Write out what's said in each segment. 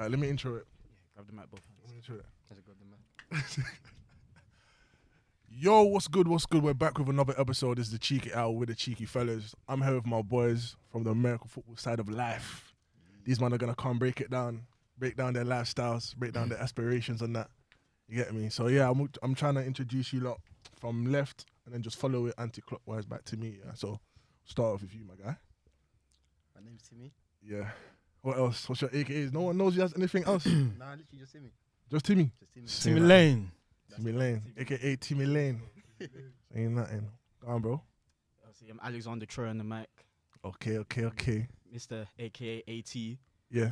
Let me intro it. Grab the mic, both hands. Let me intro it. That's a grab the mic. Yo, what's good? What's good? We're back with another episode. This is the Cheeky Hour with the Cheeky Fellas. I'm here with my boys from the American football side of life. These men are gonna come break it down, break down their lifestyles, break down their aspirations and that. You get me? So yeah, I'm trying to introduce you lot from left and then just follow it anti-clockwise back to me. Yeah. So start off with you, my guy. My name's Timmy. Yeah. What else? What's your AKAs? No one knows you has anything else. Nah, literally just Timmy. Just Timmy. Just Timmy. Timmy Lane. Timmy Lane, aka Timmy Lane. Ain't nothing. Go on, bro. See, I'm Alexander Troy on the mic. Okay. Mr. AKA AT. Yeah.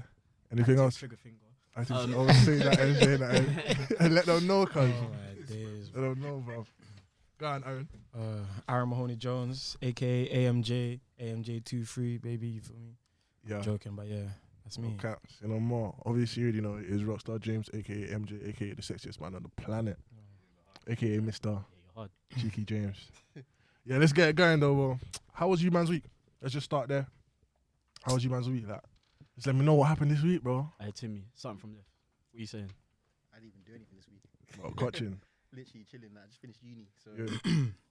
Anything else? Trigger finger. I just always say that and let them know, cuz. Oh my days. Let them know, bro. Go on, Aaron. Aaron Mahoney Jones, aka AMJ, AMJ23, baby, you feel me? Yeah. Joking, but yeah, that's me. Okay. Say no more. Obviously, you already know it is Rockstar James, aka MJ, aka the sexiest man on the planet, aka Mr. Yeah, you're hard. Cheeky James. Yeah, let's get it going though, bro. How was you man's week? Let's just start there. How was you man's week? Like, just let me know what happened this week, bro. Hey, Timmy, something from left. What you saying? I didn't even do anything this week. Bro, coaching. Literally chilling. I just finished uni, so Yeah.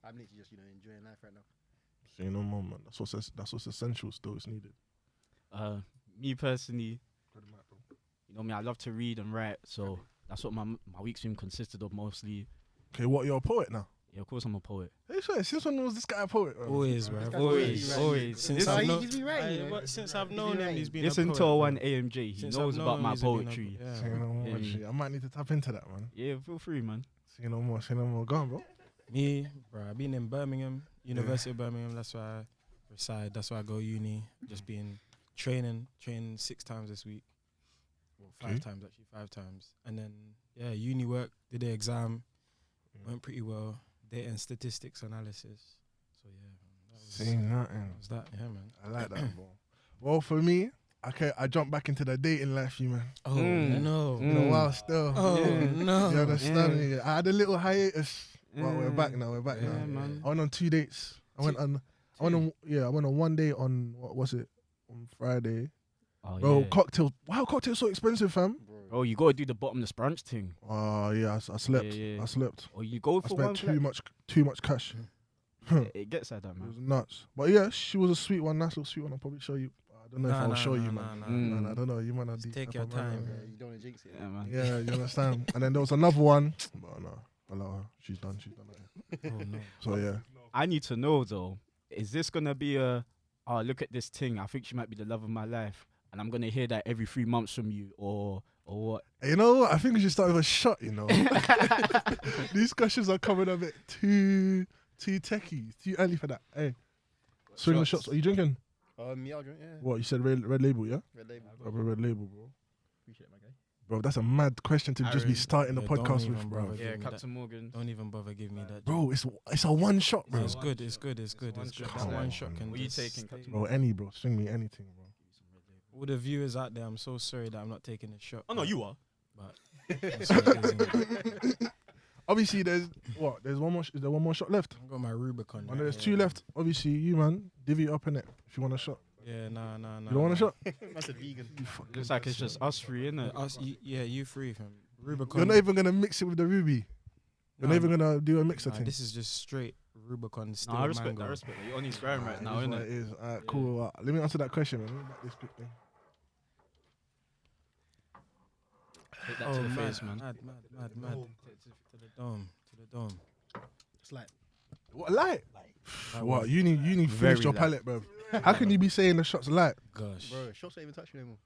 I'm literally just enjoying life right now. Say no more, man. That's what's essential. Still, it's needed. Me personally, you know me, I love to read and write, so that's what my week's been consisted of mostly. Okay, what? You're a poet now? Yeah, of course I'm a poet. Hey, swear, since when was this guy a poet? Bro? Always, bro. This guy's Always. really right. Since Nah, I've known, he's been right, you know. since I've He's known been him, right. he's been Listen a poet, to bro. one AMJ. He Since knows I've about known my him, he's been a- poetry. yeah, Say no more. Yeah. Shit. I might need to tap into that, man. Yeah, feel free, man. Say no more. Say no more. Go on, bro. Me, bro, I've been in Birmingham, University of Birmingham. That's where I reside. That's where I go uni. Just been training 6 times this week. Well, 5 Okay. times actually, 5 times. And then yeah, uni work. Did the exam. Went pretty well. Data and statistics analysis. So yeah, man, Say nothing. that was that. Yeah, man. I like that, bro. Well, for me, I jumped back into the dating life, you man. Oh Mm. no. In a while still. Oh Yeah. no. You understand me? I had a little hiatus. But we're back now. We're back Yeah, now. man. I went on 2 dates. I went on one day on what was it? On Friday. Oh, Bro, yeah. cocktails. Wow, cocktails so expensive, fam. Bro, you gotta do the bottomless brunch thing. Oh yeah, I slept. Yeah. I slept. Or you go I for one. spent too much cash. It gets like that, It man. was nuts. But yeah, she was a sweet one, nice little sweet one. I'll probably show you. I don't know if I'll show you, man. nah. I don't know. You might not Just take your time. Yeah, you don't want to jinx it. Yeah, man. Yeah, you understand. And then there was another one. But no, allow her. She's done. Oh no. So yeah. I need to know though, is this gonna be look at this thing, I think she might be the love of my life, and I'm gonna hear that every 3 months from you, or what? You know what? I think we should start with a shot, you know. These questions are coming a bit too techie, too early for that. Hey, swing the shots. Are you drinking? Yeah, I'll drink, yeah. What, you said red label, yeah? Red label. Red label, bro. Appreciate it, my guy. Bro, that's a mad question to just be Aaron, starting the yeah, don't podcast even with, bro. bother. Yeah, Give me Captain Morgan. Don't even bother give me that. Bro, it's a one shot, bro. It's good. It's good. It's good. one It's good. shot. That Come one on, shot man. can. What are you just taking, stay- Captain? Bro, any, bro. Swing me anything, bro. All the viewers out there, I'm so sorry that I'm not taking a shot. Oh no, you are. But that's what it is, innit? Obviously, there's one more. Is there one more shot left? I've got my Rubicon. And right there's here. 2 left. Obviously, you man, divvy it up in it if you want a shot. Yeah, nah. You don't want a shot? That's a vegan. Looks like it's just us three, innit? You free fam. Rubicon. You're not even gonna mix it with the ruby. You're not Nah, even gonna do a mixer nah, thing. this is just straight Rubicon. Still Nah, I respect mango. that. I respect that. You're on his grind right now, It is what innit? it is. Alright, cool. Let me answer that question, man. Let me back this quickly. Take that to the face, man. Mad. To the dome. It's like, What light? That What was- uni Very finished your light. palette, bro. How can you be saying the shots light? Gosh. bro, shots don't even touch you anymore.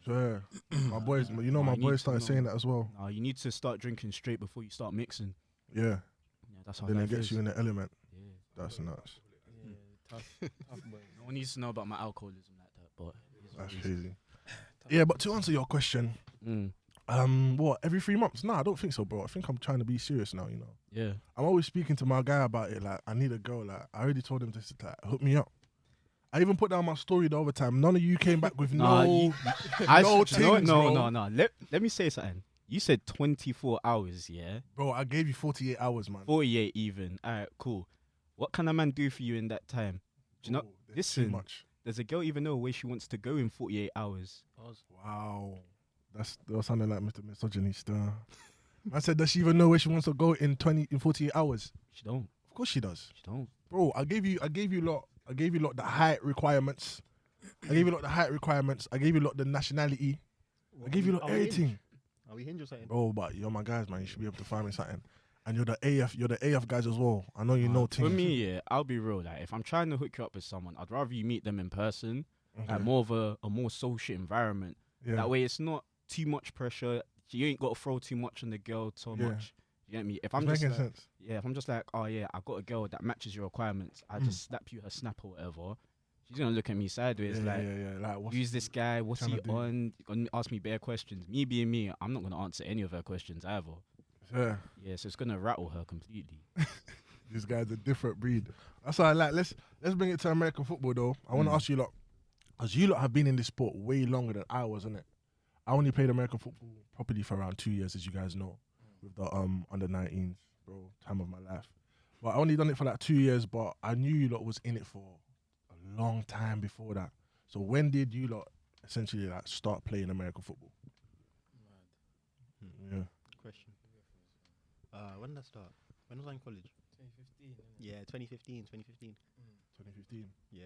Sure. My boys, you know, Nah, my you need boys to started know. saying that as well. Nah, you need to start drinking straight before you start mixing. Yeah. Yeah, that's how Then it life gets is. you in the element. Yeah. That's nuts. Yeah, tough boy. No one needs to know about my alcoholism like that, but it is what That's it is. crazy. Yeah, but to answer your question, what, every 3 months? Nah, I don't think so, bro. I think I'm trying to be serious now, you know. Yeah. I'm always speaking to my guy about it. Like, I need a girl. Like, I already told him to like, hook me up. I even put down my story the other time. None of you came back with Nah, no. No, things, bro. no. Let me say something. You said 24 hours, yeah? Bro, I gave you 48 hours, man. 48 even. All right, cool. What can a man do for you in that time? Do you know? Oh, there's too Listen, much. does a girl even know where she wants to go in 48 hours? Wow. That was sounding like Mr. Misogynist. I said, does she even know where she wants to go in 48 hours? She don't. Of course she does. She don't. Bro, I gave you lot the height requirements. I gave you lot the height requirements. I gave you lot the nationality. I gave you lot everything. Are we hinge or something? Bro, but you're my guys, man. You should be able to find me something. And you're the AF guys as well. I know you know things. For me, yeah, I'll be real. Like, if I'm trying to hook you up with someone, I'd rather you meet them in person, Okay. like more of a more social environment. Yeah. That way, it's not too much pressure. You ain't got to throw too much on the girl so Yeah. much. You get me? If It's I'm just making like, sense. yeah, if I'm just like, oh yeah, I got a girl that matches your requirements, I just snap you her snap or whatever. She's gonna look at me sideways like, Like, what's who's this guy? What's he trying to do? on? You're gonna ask me bare questions. Me being me, I'm not gonna answer any of her questions either. Yeah. Yeah, so it's gonna rattle her completely. This guy's a different breed. That's what I like. Let's bring it to American football though. I want to ask you lot, because you lot have been in this sport way longer than I was, innit? I only played American football properly for around 2 years, as you guys know, with the under 19s, bro, time of my life. But I only done it for like 2 years, but I knew you lot was in it for a long time before that. So when did you lot essentially like start playing American football? Yeah. Good question. When did I start? When was I in college? 2015. Yeah, 2015. 2015. Yeah.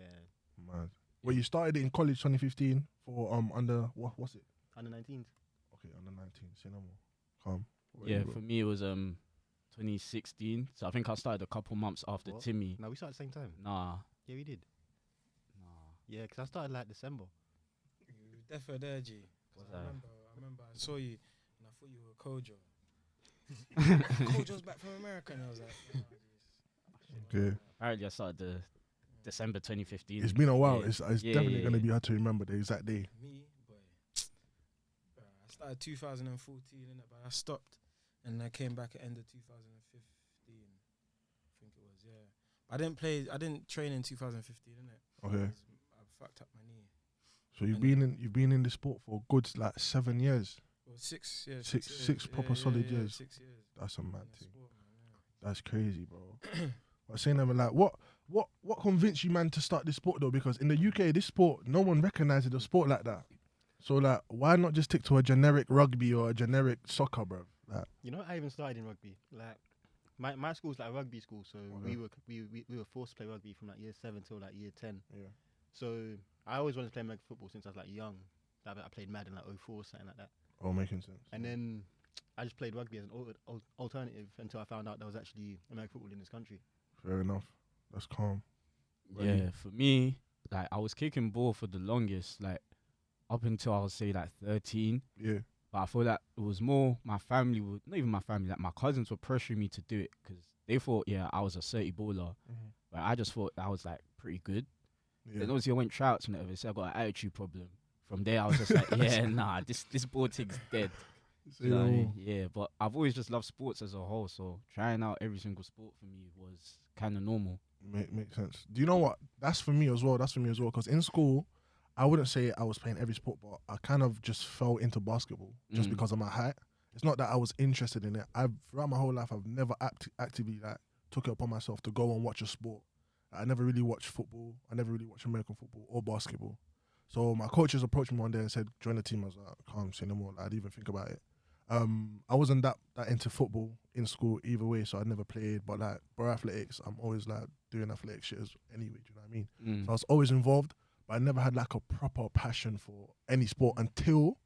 Man. Well, you started it in college 2015 for under what's it? Under 19s. Okay, under 19. Say no more. Calm. Yeah, for me it was 2016. So I think I started a couple months after What? Timmy. No, we started at the same time. Nah. Yeah, we did. Nah. Yeah, because I started like December. You defo there, G. 'Cause What's I that? remember I saw you and I thought you were Kojo. Kojo's back from America, and I was like, oh, jeez. Okay. Apparently I started the December 2015. It's been a while. Yeah. It's Yeah, definitely yeah, going to yeah. be hard to remember the exact day. Me, boy. I started 2014, innit? But I stopped, and I came back at end of 2015. I think it was, yeah. I didn't train in 2015, innit? Okay. I fucked up my knee. So you've been in the sport for a good like 7 years. Well, 6 years. Six proper solid years. 6 years. That's a mad in the thing. sport, man, yeah. That's crazy, bro. But saying that, like, what convinced you, man, to start this sport though? Because in the UK, this sport, no one recognizes the sport like that. So like, why not just stick to a generic rugby or a generic soccer, bro? Like, You know, I even started in rugby. Like, my school's like a rugby school, so Okay. we were forced to play rugby from like year 7 till like year 10. yeah. So I always wanted to play American football since I was like young. Like, I played Madden like 04 something like that. Oh, making sense. And then I just played rugby as an alternative until I found out there was actually American football in this country. Fair enough. That's calm. Yeah, for me, like I was kicking ball for the longest, like up until I would say like 13. Yeah. But I feel that it was more my family would, not even my family, like my cousins were pressuring me to do it because they thought, yeah, I was a 30 baller. But I just thought I was like pretty good. Yeah. Then obviously I went tryouts and everything, so I got an attitude problem. From there I was just like, yeah, nah, this ball thing's dead. Say So, no more. yeah, but I've always just loved sports as a whole, so trying out every single sport for me was kind of normal. Makes sense. Do you know what? That's for me as well. Because in school, I wouldn't say I was playing every sport, but I kind of just fell into basketball just Mm. because of my height. It's not that I was interested in it. Throughout my whole life, I've never actively like took it upon myself to go and watch a sport. I never really watched football. I never really watched American football or basketball. So my coaches approached me one day and said, "Join the team." I was like, "Can't say no more." Like, I didn't even think about it. I wasn't that into football in school either way, so I never played. But like for athletics, I'm always like doing athletic shit anyway. Do you know what I mean? Mm. So I was always involved, but I never had like a proper passion for any sport until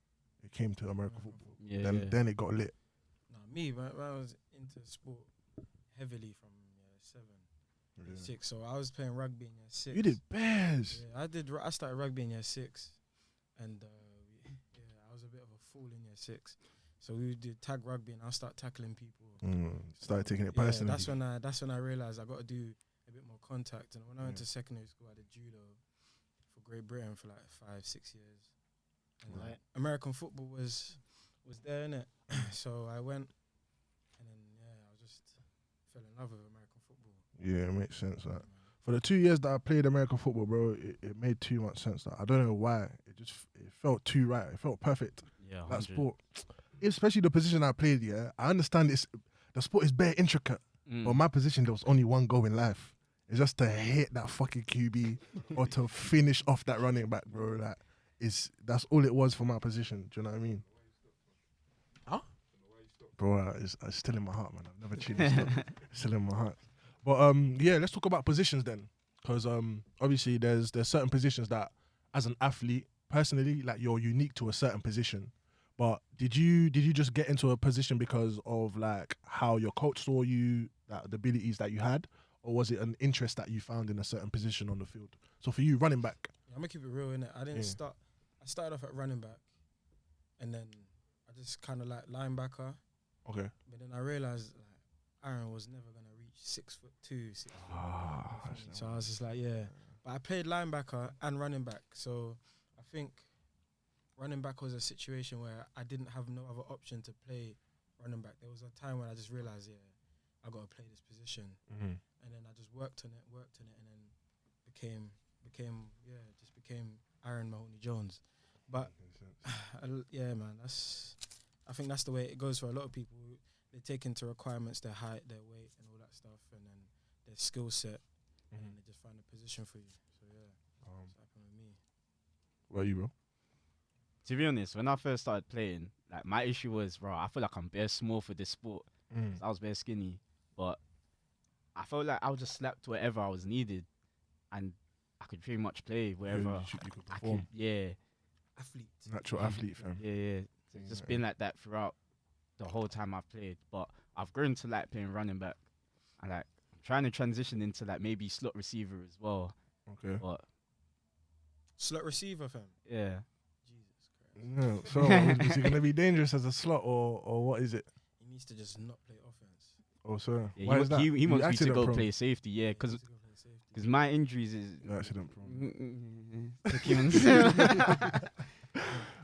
it came to American football. Yeah, yeah. Then it got lit. No, me, when I was into sport heavily from year 7, year 6. So I was playing rugby in year 6. You did bears. Yeah, I started rugby in year 6, and I was a bit of a fool in year 6. So we did tag rugby, and I'll start tackling people. Started taking it Yeah, personally. that's when I realized I got to do a bit more contact. And when I went to secondary school, I did judo for Great Britain for like 5-6 years. And Right. like American football was there, innit? So I went, and then I just fell in love with American football. Yeah, it makes sense. Like, for the 2 years that I played American football, bro, it made too much sense. Like, I don't know why. It felt too right. It felt perfect. Yeah, That 100. sport, especially the position I played. Yeah, I understand the sport is bare intricate, Mm. but my position there was only one goal in life. It's just to hit that fucking QB or to finish off that running back, bro. Like, that's all it was for my position. Do you know what I mean? Bro, it's still in my heart, man. I've never tuned this stuff. It's still in my heart. But yeah, let's talk about positions then, because obviously there's certain positions that, as an athlete, personally, like you're unique to a certain position. But did you just get into a position because of like how your coach saw you, that the abilities that you had, or was it an interest that you found in a certain position on the field? So for you, running back. I'm gonna keep it real, innit? I started off at running back, and then I just kind of like linebacker. Okay. But then I realized like Aaron was never gonna reach 6'2", 6 foot. So I was just like, yeah. But I played linebacker and running back, so I think running back was a situation where I didn't have no other option to play running back. There was a time when I just realized, yeah, I got to play this position, and then I just worked on it, and then became Aaron Mahoney Jones. But yeah, man, I think that's the way it goes for a lot of people. They take into requirements their height, their weight, and all that stuff, and then their skill set, and then they just find a position for you. So yeah, that's happened with me. What are you, bro? To be honest, when I first started playing, like my issue was, bro, I feel like I'm bare small for this sport. I was bare skinny, but I felt like I would just slap to wherever I was needed, and I could pretty much play wherever You could I perform. could. Yeah, Athlete. Natural athlete, fam. yeah. It's just been like that throughout the whole time I've played. But I've grown to like playing running back, and like I'm trying to transition into like maybe slot receiver as well. Okay. But Slot receiver, fam. yeah, Jesus Christ. No. So is he going to be dangerous as a slot, or what is it? He needs to just not play offense. Oh, sir. yeah Why is that? he You wants me to accident go prone? play safety. Yeah, He because needs to go play safety. my injuries is. You're accident prone. Documents.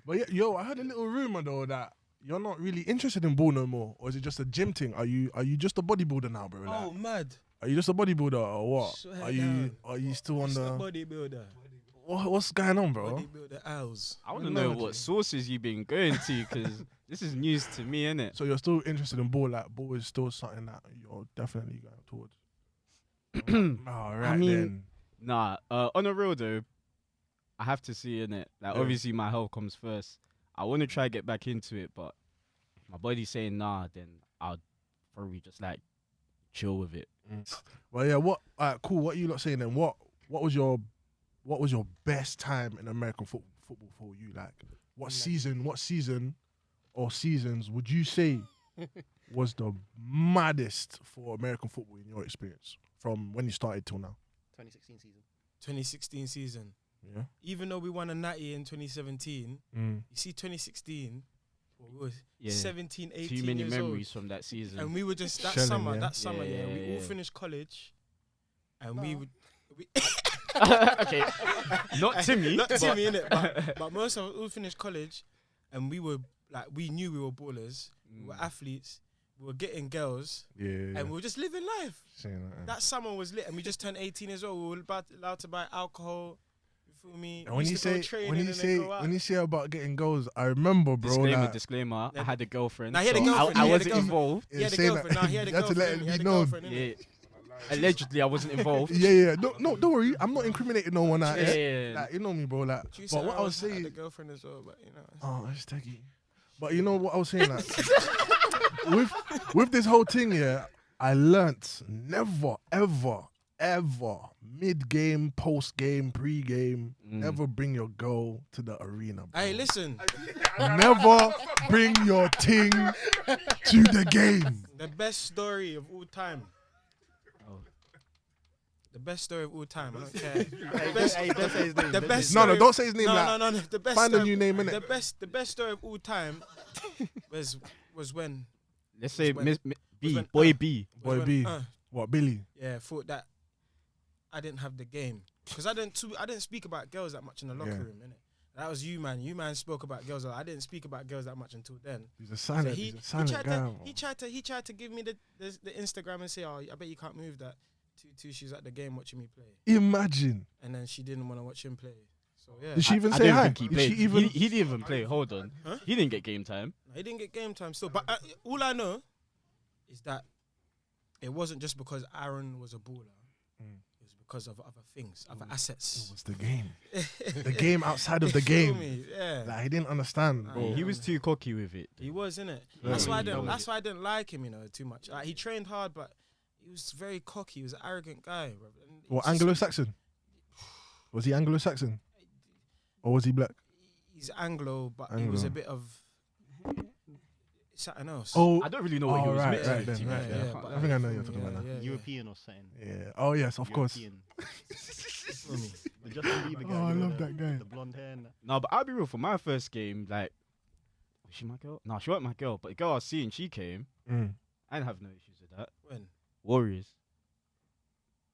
But yeah, yo, I heard a little rumor though that you're not really interested in ball no more, or is it just a gym thing? Are you just a bodybuilder now, bro? Like, Oh, mad. are you just a bodybuilder or what? Swear Are you down. still on It's the bodybuilder. what's going on, bro? Bodybuilder owls. I want to know what sources you've been going to, because this is news to me, innit? So you're still interested in ball? Like ball is still something that you're definitely going towards. All right, I mean, then. Nah, on a real though, I have to see in it. Like Yeah. obviously my health comes first. I want to try to get back into it, but if my body's saying nah, then I'll probably just like chill with it. Well, yeah. What? Cool. What are you lot saying then? What was your best time in American football for you? Like, what season or seasons would you say was the maddest for American football in your experience from when you started till now? 2016 season. 2016 season. Yeah. Even though we won a natty in 2017, you see 2016, we were Yeah. 17, 18 Too many years memories old. from that season. And we were just, that Shelling, summer, yeah. we all Yeah. finished college. And we would... Okay, not Timmy. Not but- Timmy, innit? But most of us all finished college, and we were, like, we knew we were ballers. We were athletes. We were getting girls. Yeah. And we were just living life. Saying that, yeah. That summer was lit, and we just turned 18 as well. We were allowed to buy alcohol. You feel me? And when We you used to go say training when you and then say go out. when you say about getting goals, I remember, bro. Disclaimer. I had a girlfriend. Nah, he had a so girlfriend, I he had a wasn't girlfriend. involved. He had a saying girlfriend. Nah, he had a you had to let girlfriend. it He had be a known. girlfriend, Yeah. innit? Allegedly, I wasn't involved. Yeah. No, don't worry. I'm not incriminating no one out Yeah, here. yeah. Like, you know me, bro. Like, True but said, what I was had saying, a girlfriend as well, but you know. oh, that's taggy. But you know what I was saying, like, with this whole thing, yeah, I learnt never, ever, mid-game, post-game, pre-game, never bring your girl to the arena, bro. Hey, listen. Never bring your ting to the game. The best story of all time. Oh. The best story of all time. I don't care. Don't say his name. The best. No, story- don't say his name. No, like, no. The best. Find a story- new name, innit? The best story of all time was when Let's say when- Miss was B, when- boy B. Boy was when, B. What, Billy? yeah, thought that I didn't have the game because I didn't speak about girls that much in the locker Yeah. room, innit? That was you, man. You, man, spoke about girls. I didn't speak about girls that much until then. He's a So silent, he he's a silent tried guy. to bro. he tried to give me the Instagram and say, oh, I bet you can't move that. Two, she's at the game watching me play, Imagine. and then she didn't want to watch him play. So yeah, Did she even I say didn't hi? think he Did played. she even? He didn't even play. Hold on. Huh? He didn't get game time. he didn't get game time still. But all I know is that it wasn't just because Aaron was a baller. It was because of other things, other It assets. was the game. The game outside of the You feel game. me? Yeah. Like he didn't understand, Nah, bro. He was too cocky with it. He was, innit? Yeah. That's why I He didn't. was. That's why I didn't like him, too much. Like, he trained hard, but he was very cocky. He was an arrogant guy. Bro. And What, it's just- Anglo-Saxon? Was he Anglo-Saxon? Or was he black? He's Anglo, but he was a Anglo. bit of something else. Oh, I don't really know what he was right, mixed right with, then, to be right, fair. yeah. can't I lie. think I know you're talking about now. European or something. Yeah. Oh yes, of course. European. Feel me? The Justin Bieber guy. Oh, I you know, love that guy. The blonde hair and that. No, but I'll be real. For my first game, like, was she my girl? No, she wasn't my girl. But the girl I was seeing, she came. Mm. I didn't have no issues with that. When? Warriors.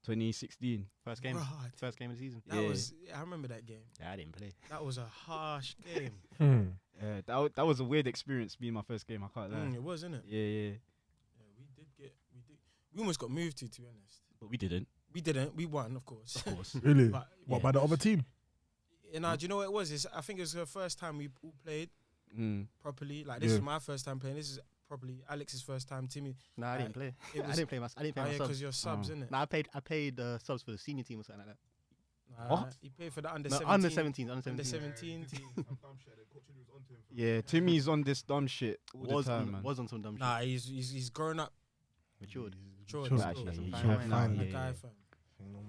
2016. First game. Right. First game of the season. That Yeah. was. I remember that game. Yeah, I didn't play. That was a harsh game. Hmm. Yeah, that was a weird experience being my first game. I can't lie. It was, innit? Yeah, yeah. Yeah, we almost got moved to be honest. But we didn't, We didn't. We won, of course. of course. Really? But, What, yeah, by the it other was- team? You know, do you know what it was? I think it was the first time we all played Mm. properly. Like, this Yeah. is my first time playing. This is probably Alex's first time. Timmy. No, I didn't play. It I was, didn't play my. I didn't play oh, my yeah, subs. because you're subs, Oh. innit? No, I played subs for the senior team or something like that. What? He played for the under No, 17. under 17, under Under 17. 17 team. Yeah, Timmy's on this dumb shit all Was the time, on, man. was on some dumb Nah, he's grown up. Matured. Matured. Sure. still. Actually, That's a he's fine fine wine. now, Fine. yeah, That guy, yeah. fam.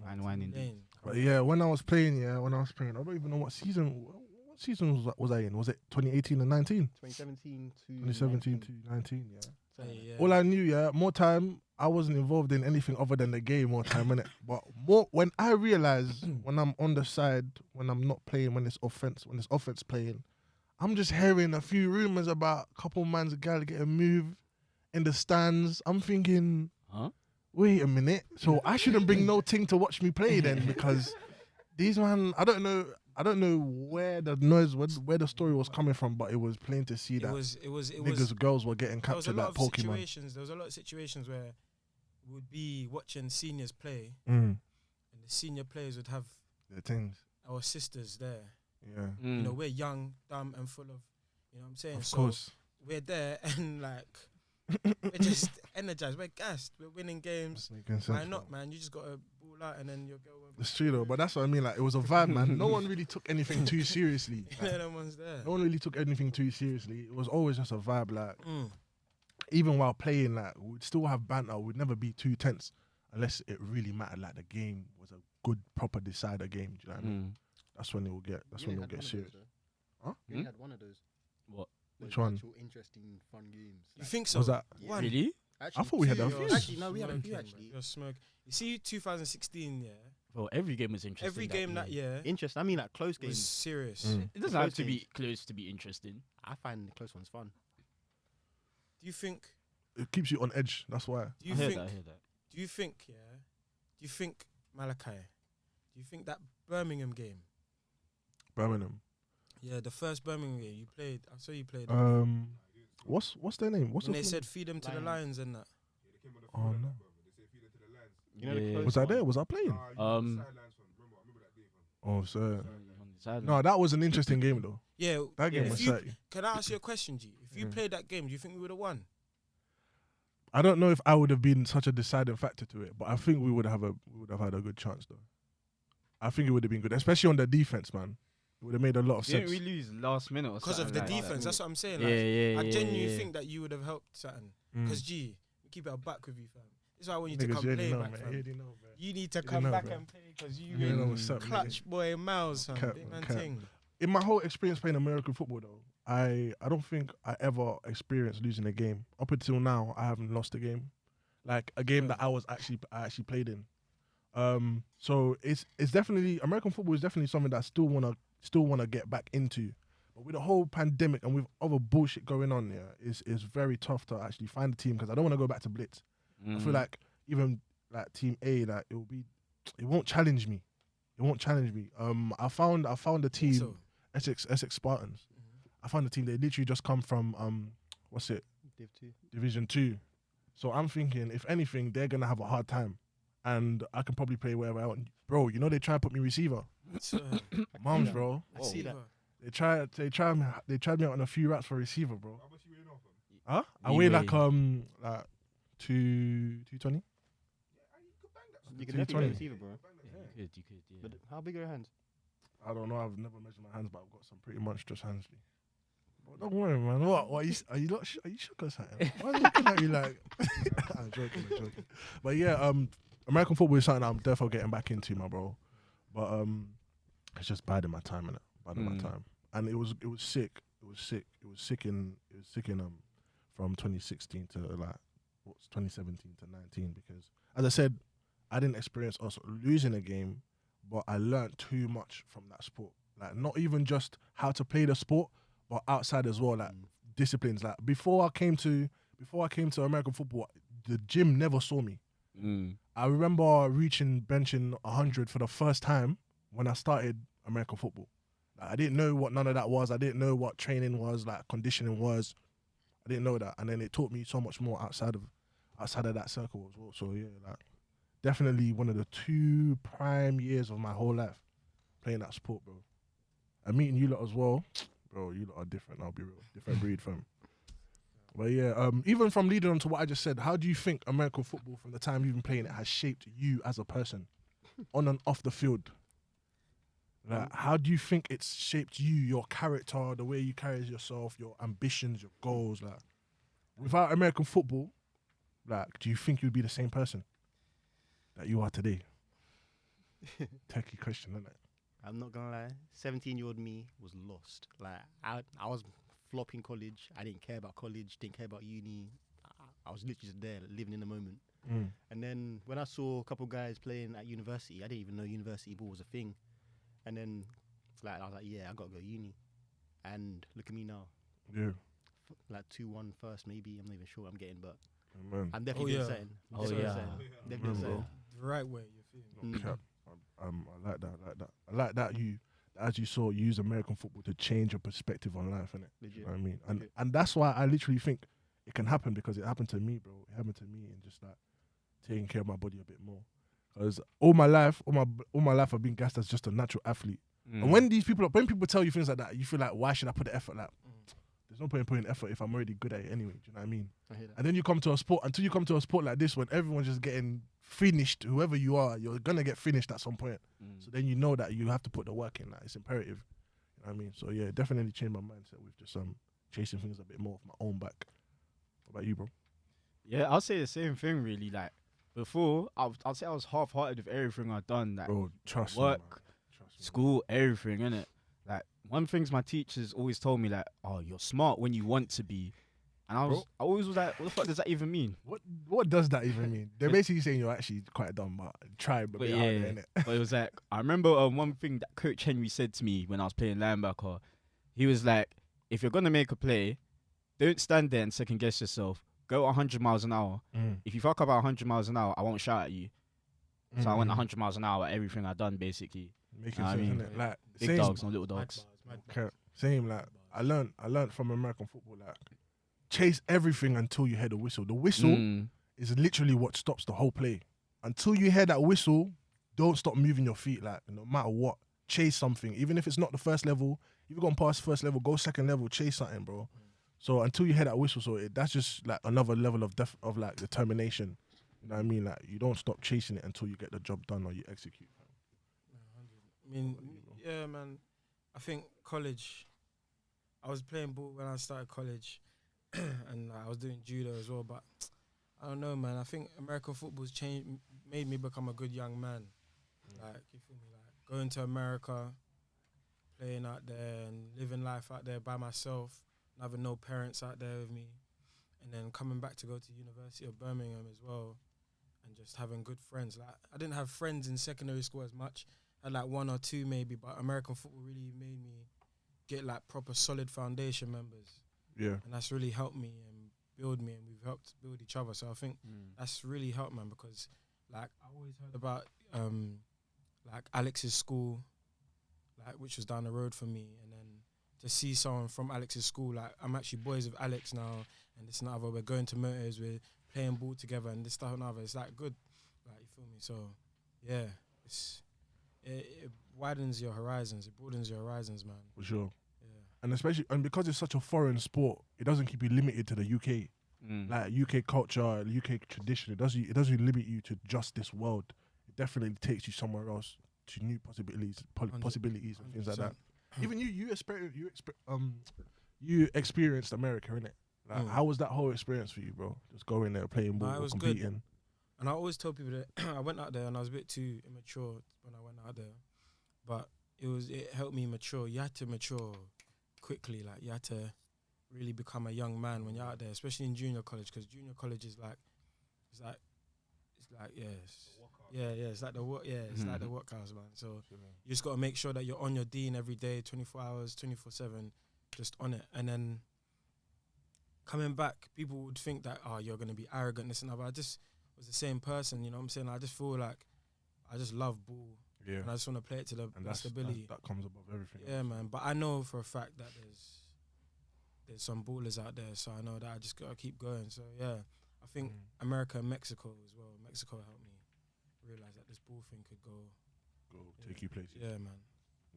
Fine wine indeed. Lane. But yeah, when I was playing, I don't even know what season. What season was I in? Was it 2018 and 19? 2017 to 2017 19. to 19. Yeah. Yeah. All I knew, more time. I wasn't involved in anything other than the game more time, innit? But more when I realize when I'm on the side, when I'm not playing, when it's offense playing, I'm just hearing a few rumors about a couple man's gal getting moved in the stands. I'm thinking, Huh? wait a minute. So I shouldn't bring no ting to watch me play then, because these man, I don't know where the noise, where the story was coming from, but it was plain to see It that was niggas, girls were getting there was a captured lot like of Pokemon. situations. There was a lot of situations where we would be watching seniors play, Mm. and the senior players would have The things. our sisters there. Yeah. Mm. You know, we're young, dumb, and full of, you know what I'm saying? Of So course. we're there and like we're just energized. We're gassed. We're winning games. That's making sense. Why not, bro. man? You just gotta ball out and then your girl won't. It's true though, but that's what I mean. Like, it was a vibe, man. No one really took anything too seriously. You know, Like, them ones there. no one really took anything too seriously. It was always just a vibe. Like, Mm. even while playing, like, we'd still have banter. We'd never be too tense unless it really mattered. Like, the game was a good, proper decider game. Do you know what I mean? Mm. That's when it will get. That's You when it only will had get one of serious. those, though. Huh? You only Hmm? had one of those. What? Those Which one? Actual interesting, fun games. You think so? Was that? Yeah. One. Really? Actually, I thought we had a You're few. Actually, no, we had a few, smoking, actually. bro. You're smoking. You see, 2016, yeah. Well, every game was interesting. Every game that year Interesting. I mean, like close was games. serious. Mm. It doesn't have to be close to be interesting. I find the close ones fun. Do you think? It keeps you on edge. That's why. Do you I hear think? that. I hear that. Do you think? Yeah. Do you think Malachi? Do you think that Birmingham game? Birmingham. Yeah, the first Birmingham game you played. I saw you played. What's their name? What's when the they full- said feed them to the lions and that. Oh no. You know, the Yeah. close Was I one? there? Was I playing? Oh, sir. On the sideline. No, that was an interesting game though. Yeah. That game Yeah. was If you- sick. Can I ask you a question, G? If you Mm. played that game, do you think we would have won? I don't know if I would have been such a deciding factor to it, but I think we would have had a good chance though. I think it would have been good, especially on the defense, man. It would have made a lot of Didn't sense. we lose last minute or Because of something the like that? defense. That's what I'm saying. Yeah, Like, yeah, I yeah, genuinely yeah. think that you would have helped something. Mm. Because G, keep it a back with you, fam. This is why I want you to Niggas, come you already play know, back, man. fam. You already know, man. You need to You come know, back man. and play because you You know what's up, nigga. clutch boy Miles, fam. Cap, Big man cap. ting. In my whole experience playing American football, though, I don't think I ever experienced losing a game. Up until now, I haven't lost a game, like a game that I actually played in. So it's definitely American football is definitely something that I still wanna get back into. But with the whole pandemic and with other bullshit going on, yeah, it's very tough to actually find a team because I don't want to go back to blitz. I feel like even like Team A, that it won't challenge me. It won't challenge me. I found a team, So, Essex Spartans. I found a team. They literally just come from what's it, Div 2. Division 2. So I'm thinking, if anything, they're gonna have a hard time, and I can probably play wherever I want. Bro, you know they try and put me receiver. so, Mums, that. bro. I see that. They tried me out on a few rats for receiver, bro. Huh? I You weigh weigh. like 220. You can definitely 220. receive it, bro. You could, yeah. But how big are your hands? I don't know. I've never measured my hands, but I've got some pretty monstrous hands. But don't worry, man. What? Are you not? Are you shook or something? Why are you looking at me like? I'm joking. But yeah, American football is something I'm definitely getting back into, my bro. But it's just bad in my time, innit? Bad in my time. And it was sick. It was sick in from 2016 to like 2017 to 19, because as I said, I didn't experience us losing a game, but I learned too much from that sport. Like, not even just how to play the sport, but outside as well, like disciplines. Like before I came to American football, the gym never saw me. I remember benching 100 for the first time when I started American football. Like, I didn't know what none of that was. I didn't know what training was, like conditioning was. I didn't know that, and then it taught me so much more outside of that circle as well. So yeah, like definitely one of the 2 prime years of my whole life playing that sport, bro. And meeting you lot as well, bro. You lot are different. I'll be real, different breed, fam. But yeah, even from leading on to what I just said, how do you think American football, from the time you've been playing it, has shaped you as a person, on and off the field? Like, how do you think it's shaped you, your character, the way you carry yourself, your ambitions, your goals? Like, without American football, like, do you think you'd be the same person that you are today? Techie question, isn't it? I'm not gonna lie. 17-year-old me was lost. Like I was flopping college. I didn't care about college. Didn't care about uni. I was literally just there, living in the moment. And then when I saw a couple guys playing at university, I didn't even know university ball was a thing. And then, like, I was like, yeah, I gotta go uni. And look at me now. Yeah. Like 2-1 first, maybe. I'm not even sure what I'm getting, but Man. I'm definitely doing something. Definitely doing something. Definitely doing something. The right way, you feel me? Cap. I like that. I like that you, as you saw, use American football to change your perspective on life, innit? Legit. You know what I mean? Legit. And that's why I literally think it can happen, because it happened to me, bro. It happened to me, and just like taking care of my body a bit more. Because all my life, I've been gassed as just a natural athlete. And when people tell you things like that, you feel like, why should I put the effort? Like, there's no point in putting effort if I'm already good at it anyway. Do you know what I mean? I hear that. And then you come to a sport, until you come to a sport like this, when everyone's just getting finished, whoever you are, you're gonna get finished at some point. So then you know that you have to put the work in. Like, it's imperative. You know what I mean? So yeah, definitely changed my mindset with just chasing things a bit more off my own back. What about you, bro? Yeah, I'll say the same thing, really. Like, before, I'll say I was half-hearted with everything I'd done. Like, Bro, trust work, me, man. Trust me. school, everything, innit? Like, one thing my teachers always told me, like, oh, you're smart when you want to be. And I always was like, what the fuck does that even mean? What does that even mean? They're basically saying you're actually quite dumb, but try a bit harder, innit? But it was like, I remember one thing that Coach Henry said to me when I was playing linebacker. He was like, if you're going to make a play, don't stand there and second guess yourself. Go 100 miles an hour. If you fuck up at 100 miles an hour, I won't shout at you. So I went 100 miles an hour at everything I'd done, basically. Making sense, innit? Like, Big dogs, not little dogs. Same, like, I learned from American football, like, chase everything until you hear the whistle. The whistle is literally what stops the whole play. Until you hear that whistle, don't stop moving your feet, like, no matter what. Chase something. Even if it's not the first level, if you've gone past first level, go second level, chase something, bro. So until you hear that whistle, that's just like another level of like determination. You know what I mean? Like, you don't stop chasing it until you get the job done or you execute. I mean, yeah, man. I think college, I was playing ball when I started college and I was doing judo as well, but I don't know, man. I think American football's made me become a good young man. Like, you feel me? Like, going to America, playing out there and living life out there by myself, having no parents out there with me, and then coming back to go to University of Birmingham as well, and just having good friends. Like, I didn't have friends in secondary school as much. I had like 1 or 2 maybe, but American football really made me get like proper solid foundation members. Yeah. And that's really helped me and build me, and we've helped build each other. So I think that's really helped, man, because like I always heard about like Alex's school, like, which was down the road from me, and then to see someone from Alex's school, like, I'm actually boys with Alex now, and this and other. We're going to motors, we're playing ball together, and this stuff and other. It's like good, like, you feel me? So yeah, it widens your horizons, it broadens your horizons, man. For sure. Yeah. And because it's such a foreign sport, it doesn't keep you limited to the UK. Like, UK culture, UK tradition, it doesn't limit you to just this world. It definitely takes you somewhere else to new possibilities, Hundred- possibilities and things like that. 100%. Even you experienced America, innit? Like, Mm. how was that whole experience for you, bro? Just going there, playing Nah, ball, it was good. competing. And I always tell people that I went out there and I was a bit too immature when I went out there, but it helped me mature. You had to mature quickly. Like you had to really become a young man when you're out there, especially in junior college, because junior college is like it's like it's like the workhouse, man. So you just got to make sure that you're on your dean every day, 24 hours, 24/7, just on it. And then coming back, people would think that you're gonna be arrogant, this and that. But I just was the same person, you know what I'm saying? I just feel like I just love ball, Yeah. and I just want to play it to the And best ability. that comes above everything. Yeah, man. But I know for a fact that there's some ballers out there, so I know that I just gotta keep going. So yeah, I think America and Mexico as well. Mexico helped me realize that this ball thing could go Take you places. Yeah, man.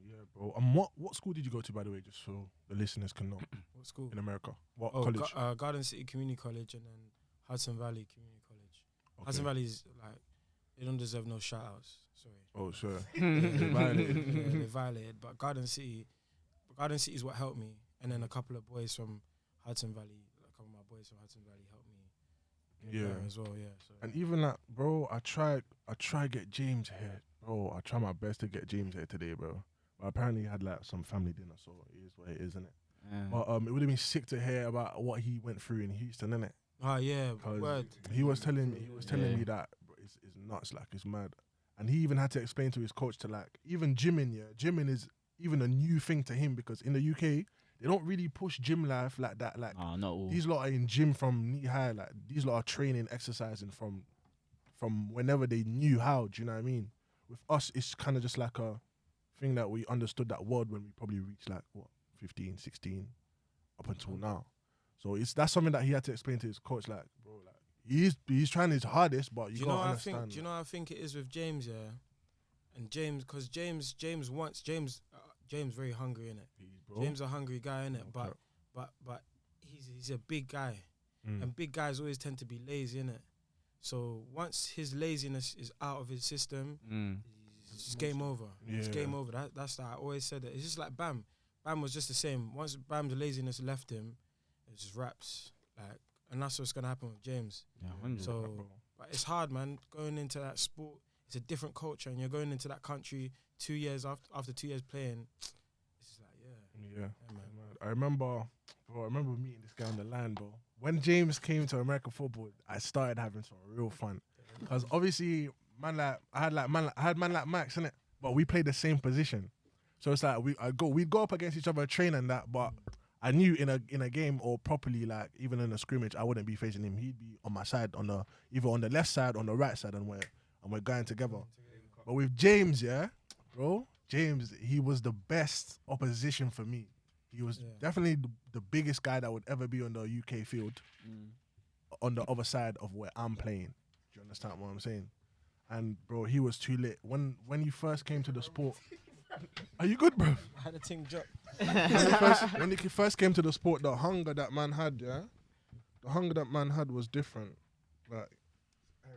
Yeah, bro. And what school did you go to, by the way, just so the listeners can know? What school? In America? What college? Garden City Community College and then Hudson Valley Community College. Okay. Hudson Valley is like, they don't deserve no shout outs. Sorry. Oh, sure. They violated. Yeah, they violated. But Garden City is what helped me. And then a couple of boys from Hudson Valley, a couple of my boys from Hudson Valley helped me get there as well, yeah. So. And even that, bro, I try get James here. Bro, I try my best to get James here today, bro. But apparently he had like some family dinner, so it is what it is, innit? Yeah. But it would have been sick to hear about what he went through in Houston, innit? Yeah, 'Cause word. he was telling me me that bro, it's nuts, like it's mad. And he even had to explain to his coach to like even gymming is even a new thing to him, because in the UK they don't really push gym life like that. Like not all. these lot are in gym from knee high, like these lot are training, exercising from whenever they knew how. Do you know what I mean? With us, it's kind of just like a thing that we understood that world when we probably reached like 15, 16, up until now. So that's something that he had to explain to his coach, like, bro, like he's trying his hardest, but you gotta understand. Do you know how I think it is with James, yeah? And James, because James very hungry, innit? James a hungry guy, innit? But he's a big guy, and big guys always tend to be lazy, innit? So once his laziness is out of his system, it's just game over. It's game over. That's that. I always said it. It's just like Bam. Bam was just the same. Once Bam's laziness left him, it just raps. Like, and that's what's gonna happen with James. Yeah, 100. So, but it's hard, man. Going into that sport, it's a different culture, and you're going into that country 2 years after 2 years playing. It's just like, Yeah, man. I remember meeting this guy on the line, bro. When James came to American football, I started having some real fun, because obviously, I had man like Max, innit? But we played the same position, so it's like we'd go up against each other, train and that. But I knew in a game or properly, like even in a scrimmage, I wouldn't be facing him. He'd be on my side, either on the left side, on the right side, and we're going together. But with James, yeah, bro, James, he was the best opposition for me. He was definitely the biggest guy that would ever be on the UK field, on the other side of where I'm playing. Do you understand what I'm saying? And bro, he was too lit. When you first came to the sport, are you good, bro? I had a thing drop. When he first came to the sport, the hunger that man had, was different. Like, I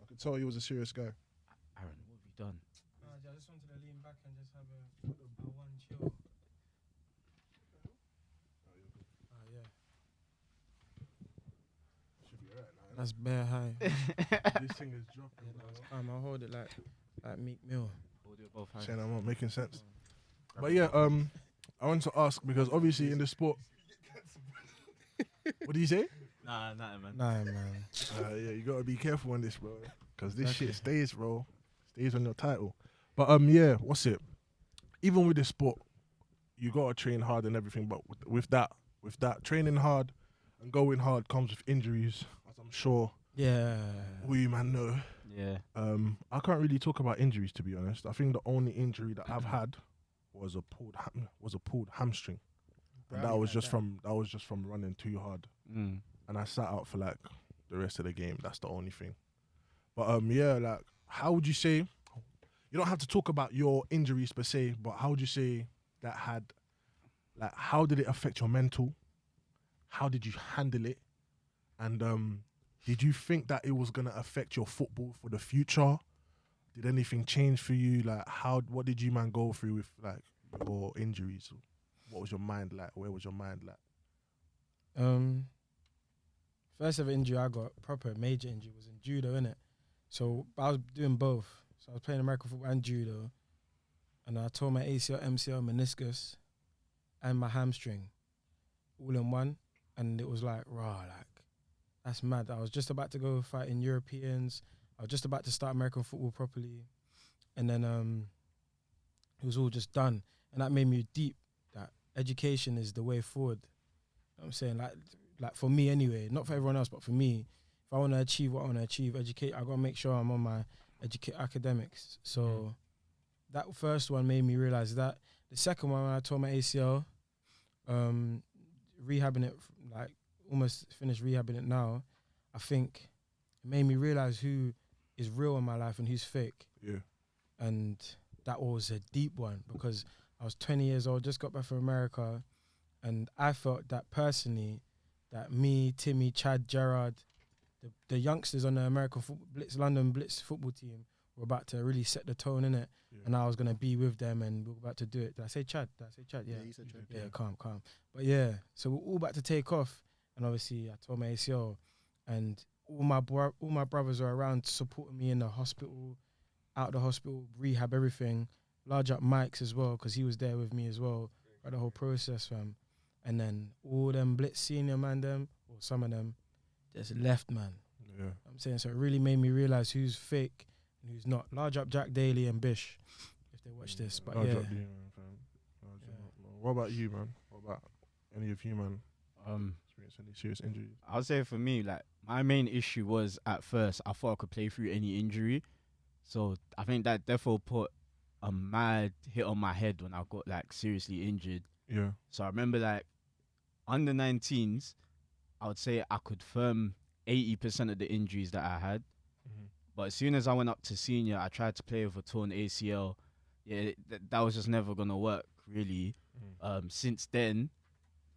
could tell he was a serious guy. Aaron, what have you done? I just wanted to lean back and just have a one chill. Should be alright now. That's bare high. This thing is dropping. I'll hold it like Meek Mill. Saying I'm not making sense. But yeah, I want to ask, because obviously in the sport, what do you say? Nah, man. Nah, man. Yeah, you gotta be careful on this, bro, because this shit stays, bro. Stays on your title. But yeah, what's it? Even with the sport, you gotta train hard and everything. But with that training hard and going hard comes with injuries, as I'm sure. Yeah. We man know. Yeah. I can't really talk about injuries, to be honest. I think the only injury that I've had was a pulled hamstring, and that was just from running too hard, and I sat out for like the rest of the game. That's the only thing. But yeah, like, how would you say? You don't have to talk about your injuries per se, but how would you say that had, like, how did it affect your mental? How did you handle it? And did you think that it was gonna affect your football for the future? did anything change for you? Like, what did you man go through with like your injuries? What was your mind like? Where was your mind like? First ever injury I got, proper major injury, was in judo, innit? So I was doing both. So I was playing American football and judo, and I tore my ACL, MCL, meniscus, and my hamstring, all in one. And it was like, raw, like, that's mad. I was just about to go fight in Europeans. I was just about to start American football properly, and then it was all just done. And that made me deep that education is the way forward. You know what I'm saying, like for me anyway, not for everyone else, but for me, if I want to achieve what I want to achieve, educate, I got to make sure I'm on my academics. So that first one made me realize that. The second one, when I tore my ACL, rehabbing it, like almost finished rehabbing it now, I think it made me realize who is real in my life and who's fake. Yeah. And that was a deep one because I was 20 years old, just got back from America, and I felt that personally, that me, Timmy, Chad, Gerard, the youngsters on the American London Blitz football team were about to really set the tone in it, and I was gonna be with them, and we were about to do it. Did I say Chad? Yeah, you said Chad. Yeah, calm. But yeah, so we're all about to take off, and obviously I tore my ACL, and all my brothers are around supporting me in the hospital, out the hospital, rehab, everything. Large up Mike's as well, because he was there with me as well, throughout the whole process, fam. And then all them Blitz senior man, them, or some of them, just left, man. Yeah. I'm saying, so it really made me realize who's fake and who's not. Large up Jack Daly and Bish, if they watch this. But Large yeah. up you, man, fam. Large up, man. What about you, man? What about any of you, man? Experience any serious injuries? I'll say for me, like, my main issue was at first I thought I could play through any injury. So I think that therefore put a mad hit on my head when I got like seriously injured. Yeah. So I remember like under 19s, I would say I could firm 80% of the injuries that I had. But as soon as I went up to senior, I tried to play with a torn ACL. Yeah, that was just never going to work, really. Since then,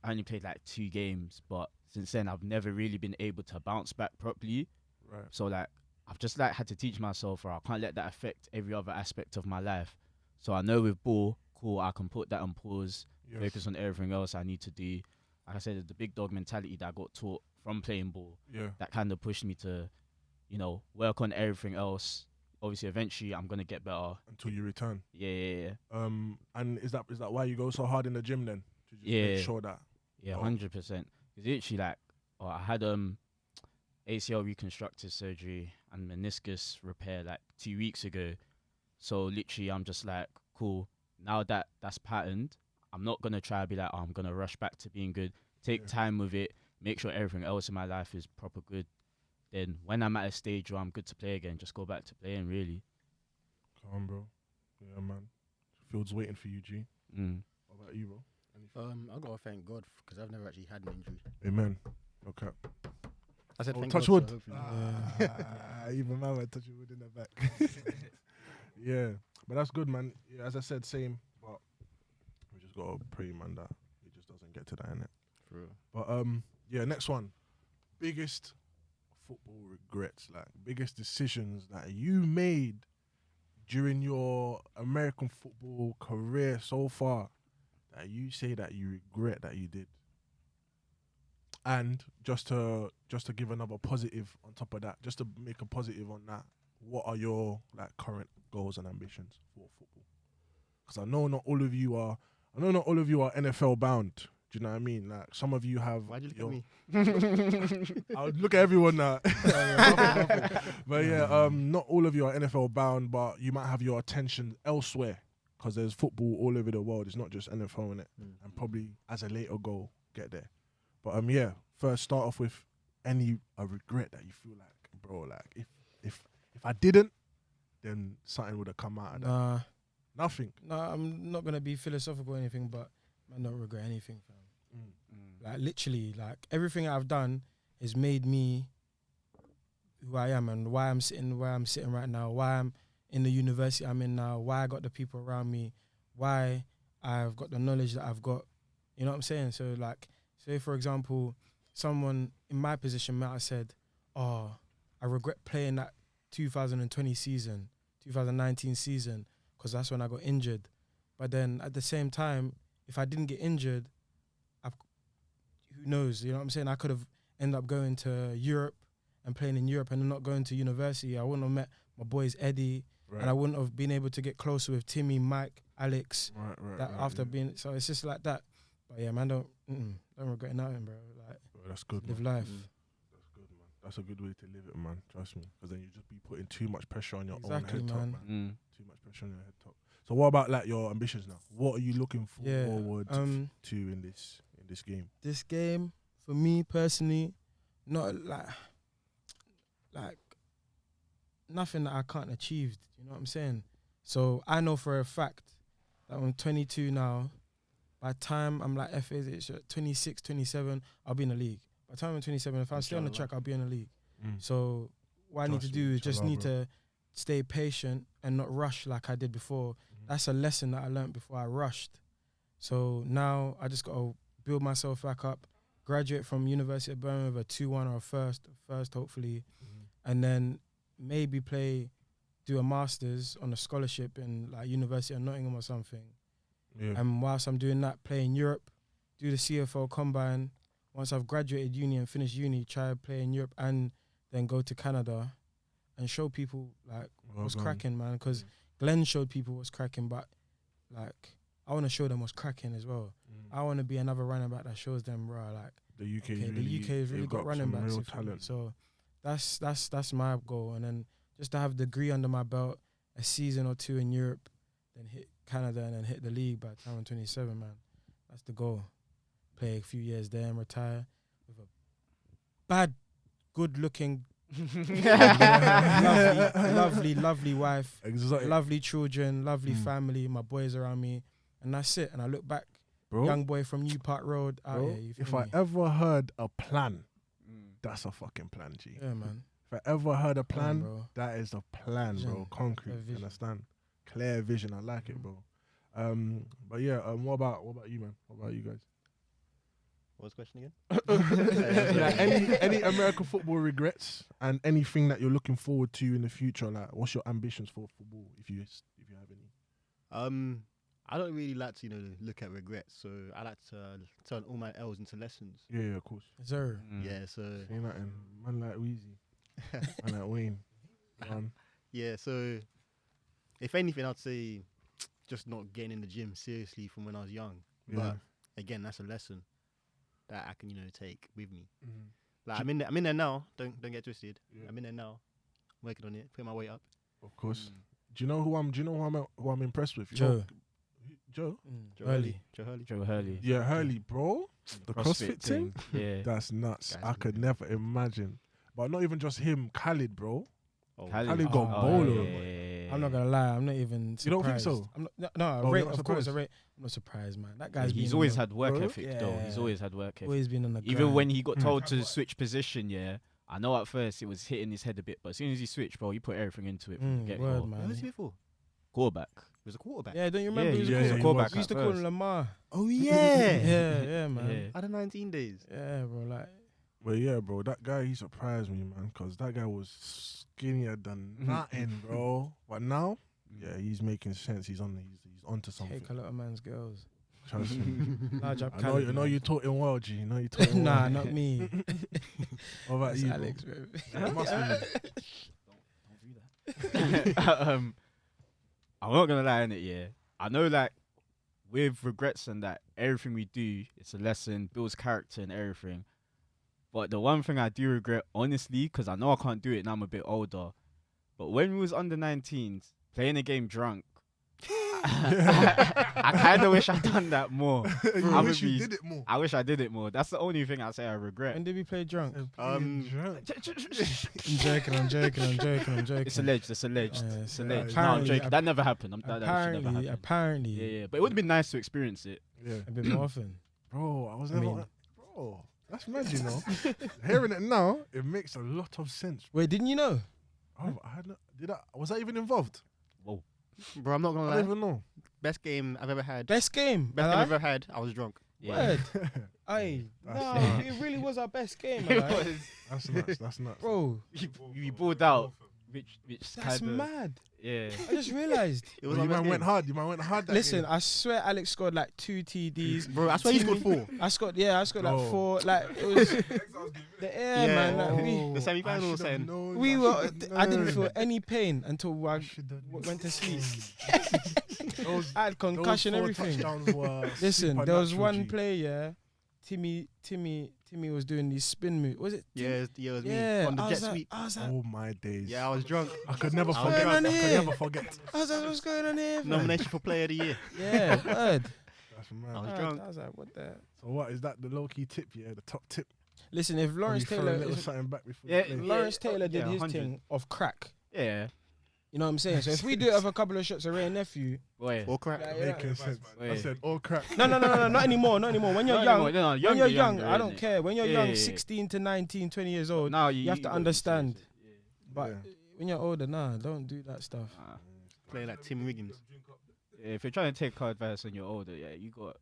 I only played like 2 games. But since then, I've never really been able to bounce back properly. Right. So, like, I've just like had to teach myself, or I can't let that affect every other aspect of my life. So I know with ball, cool, I can put that on pause, focus on everything else I need to do. Like I said, the big dog mentality that I got taught from playing ball, that kind of pushed me to, you know, work on everything else. Obviously, eventually, I'm gonna get better until you return. Yeah. And is that why you go so hard in the gym then? To just make sure that. Yeah, 100%. Because literally, like, I had ACL reconstructive surgery and meniscus repair like 2 weeks ago. So literally, I'm just like, cool. Now that that's patterned, I'm not gonna try to be like, oh, I'm gonna rush back to being good. Take time with it. Make sure everything else in my life is proper good. Then when I'm at a stage where I'm good to play again, just go back to playing, really. Come on, bro. Yeah, man. Field's waiting for you, G. What about you, bro? I gotta thank God because I've never actually had an injury. Amen. Okay. I said thank touch God, wood. so hopefully- Even man went touching wood in the back. Yeah, but that's good, man. Yeah, as I said, same. But we just gotta pray, man, that it just doesn't get to that, innit? For real. But yeah, next one. Biggest football regrets, like biggest decisions that you made during your American football career so far that you say that you regret that you did. And just to give another positive on top of that, just to make a positive on that, what are your like current goals and ambitions for football? Because I know not all of you are NFL bound. Do you know what I mean? Like some of you have. Why'd you look at me? I would look at everyone now. But yeah, not all of you are NFL bound, but you might have your attention elsewhere because there's football all over the world. It's not just NFL in it, and probably as a later goal get there. But yeah, first start off with a regret that you feel like, bro, like if I didn't, then something would have come out of that. Nothing. Nah, I'm not gonna be philosophical or anything, but I don't regret anything, fam. Like literally, like everything I've done has made me who I am and why I'm sitting where I'm sitting right now, why I'm in the university I'm in now, why I got the people around me, why I've got the knowledge that I've got. You know what I'm saying? So like, say for example, someone in my position might have said, "Oh, I regret playing that 2020 season, 2019 season because that's when I got injured. But then at the same time, if I didn't get injured, who knows? You know what I'm saying? I could have ended up going to Europe and playing in Europe and then not going to university. I wouldn't have met my boys Eddie, and I wouldn't have been able to get closer with Timmy, Mike, Alex. After being, so it's just like that. But yeah, man, don't regret nothing, bro. Like, that's good. Live man. life. That's good, man. That's a good way to live it, man. Trust me, because then you just be putting too much pressure on your Exactly, own head top, man. man. Too much pressure on your head top. So what about like your ambitions now? What are you looking forward to in this game? This game, for me personally, not like nothing that I can't achieve. You know what I'm saying? So I know for a fact that I'm 22 now. By the time I'm like FA, 26, 27, I'll be in the league. By the time I'm 27, if I stay on the track, I'll be in the league. So what I need to do is just need to stay patient and not rush like I did before. That's a lesson that I learned before I rushed. So now I just got to build myself back up, graduate from University of Birmingham with a 2-1 or a first hopefully, and then maybe do a master's on a scholarship in like University of Nottingham or something. Yeah. And whilst I'm doing that, play in Europe, do the CFL combine. Once I've graduated uni and finished uni, try to play in Europe and then go to Canada and show people like what's cracking, man. Because Glenn showed people what's cracking, but like I want to show them what's cracking as well. I want to be another running back that shows them, bro, like the UK has really got running backs. Real talent. So that's my goal. And then just to have a degree under my belt, a season or two in Europe, then hit Canada and then hit the league by the time I'm 27, man. That's the goal. Play a few years there and retire with a bad, good-looking, lovely wife, lovely children, lovely family, my boys around me, and that's it. And I look back, young boy from New Park Road out here. If I ever heard a plan, that's a fucking plan, G. Yeah, man. If I ever heard a plan, that is a plan, bro. Concrete, you understand? Clear vision, I like it, bro. But yeah, what about you, man? What about you guys? What's the question again? Like any American football regrets and anything that you're looking forward to in the future? Like, what's your ambitions for football, if you have any? I don't really like to look at regrets, so I like to turn all my L's into lessons. Yeah, of course. Sir. Yeah, so ain't nothing. Man like Weezy, man like Wayne. Yeah, so if anything, I'd say just not getting in the gym seriously from when I was young. Yeah. But again, that's a lesson that I can take with me. Like I'm in there now. Don't get twisted. Yeah. I'm in there now, working on it, putting my weight up. Of course. Do you know who I'm impressed with? Joe. Joe Hurley. Yeah, Hurley, bro. The CrossFit thing. Yeah, that's nuts. I could never imagine. But not even just him, Khalid, bro. Khalid got bolo. Yeah. I'm not gonna lie, I'm not even surprised. You don't think so? I'm not surprised, man. That guy's he's always had work ethic, though. He's always had work ethic. Always been on the grind. Even when he got told to switch position, I know at first it was hitting his head a bit, but as soon as he switched, bro, he put everything into it from the get-go. What was he before? Quarterback. He was a quarterback. Yeah, don't you remember? He was a quarterback. We used to call him Lamar. Oh yeah, yeah, man. Yeah. Out of 19 days. Yeah, bro. Like, well, yeah, bro. That guy, he surprised me, man, because that guy was skinnier than nothing, bro. But now, he's making sense. He's onto something. Take a lot of man's girls. Trust me. Large up. I know you taught him well, G. You know you taught him well. Nah, not me. What about you, Alex, bro? baby. It must be. Don't do that. I'm not gonna lie in it. Yeah, I know, like with regrets and that, everything we do, it's a lesson, builds character and everything. But the one thing I do regret, honestly, because I know I can't do it now, I'm a bit older. But when we was under 19s, playing a game drunk, I kind of wish I'd done that more. I wish you did it more. I wish I did it more. That's the only thing I say I regret. When did we play drunk? Drunk. I'm joking. It's alleged. It's alleged. No, I'm joking. That never happened. Apparently. Yeah. But it would have been nice to experience it. Yeah. A bit more often. Bro, I was never... Bro, that's mad, you know. Hearing it now, it makes a lot of sense. Wait, didn't you know? Oh, was I even involved? Whoa. Bro, I'm not gonna lie. I don't even know. Best game I've ever had. Best game I've ever had. I was drunk. Yeah. Word. Aye. No, it really was our best game. That's nuts. Bro, you balled out. Which that's mad. Yeah. I just realised. It was You our best man went game. hard. You man went hard. That Listen, game. I swear Alex scored like 2 TDs. Bro, that's why he scored 4. I scored like Oh. 4. Like it was the air, man. Like, The semi-final I was should've saying. known, we were. should've I didn't known. feel any pain until I Should've went to sleep. Those- I had concussion, those 4 everything. touchdowns were Listen, there was supernatural, one G. play, yeah. Timmy was doing these spin moves. Was it? Yeah, it was me Yeah. on the I jet was like, sweep. I was like, Oh my days. Yeah, I was drunk. I could never I was forget. drunk. I could here. never forget. what's going on here? fam?" Nomination for Player of the Year. Yeah, word. That's mad. I was drunk. I was like, what the? So what is that? The low key tip? Yeah, the top tip. Listen, if Lawrence Probably throw a Taylor, little if something back before Yeah, you play. Lawrence Taylor did yeah, his 100. thing of crack. Yeah. You know what I'm saying? So if we do it with a couple of shots of Ray and nephew, Boy. Or crack. like, yeah. Making sense. I Wait. said all crack. No, not anymore, not anymore. When you're Not young, anymore. No, when younger, you're young, younger, I don't innit? care. When you're Yeah, young, yeah, yeah. 16 to 19, 20 years old, Now you have to got to understand. see it. But Yeah. when you're older, nah, don't do that stuff. Nah. Play like Tim Wiggins. Yeah, if you're trying to take advice when you're older, yeah, you got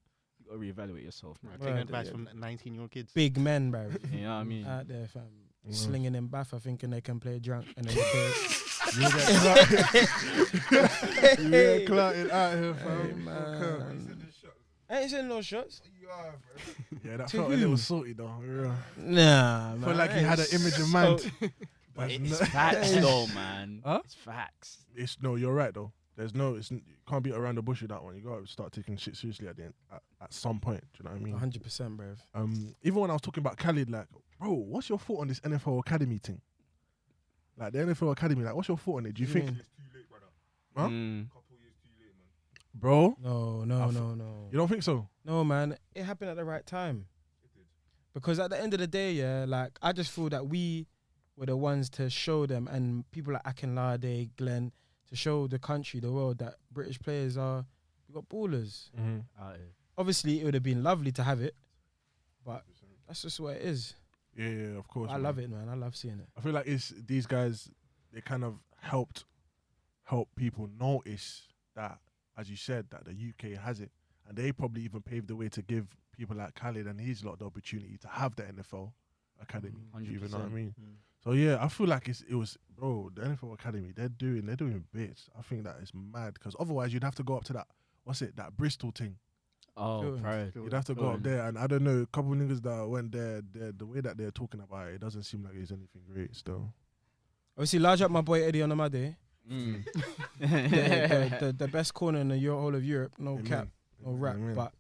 to reevaluate yourself, man. Taking Word, advice yeah. from 19-year-old kids. Big men, bro. You know what I mean? Out there, fam. Mm. Slinging in Baffa thinking they can play drunk and then they You get clouted out here, Hey, fam. man. I ain't sending no shots. Yeah, that To felt a who? little salty though. Yeah. Nah, man. Felt like I he had an ain't image in so- mind. But But it's no- facts, though, man. Huh? It's facts. It's no, you're right though. There's no, you can't beat around the bush with that one. You gotta start taking shit seriously at the end, at some point. Do you know what I mean? 100%, bro. Even when I was talking about Khalid, like, bro, what's your thought on this NFL Academy thing? Like the NFL Academy, like, what's your thought on it? Do you think, Huh? Mm. bro? No. You don't think so? No, man. It happened at the right time. Because at the end of the day, yeah, like, I just feel that we were the ones to show them, and people like Akinlade, Glenn, to show the country, the world, that British players are, we got ballers. Out here. Obviously, it would have been lovely to have it, but that's just what it is. Yeah, of course. I love it, man. I love seeing it. I feel like these guys, they kind of help people notice that, as you said, that the UK has it, and they probably even paved the way to give people like Khalid and his lot the opportunity to have the NFL Academy. Do you even know what I 100%. mean? So yeah, I feel like it was, bro, the NFL Academy. They're doing bits. I think that is mad, because otherwise you'd have to go up to that Bristol thing. Oh, Feeling. bro. You'd have to go up there, and I don't know, a couple of niggas that went there, the way that they're talking about it, it doesn't seem like it's anything great still. Obviously, large up my boy Eddie on the Made. Mm. the best corner in the whole of Europe. No Amen. cap, no rap, Amen. but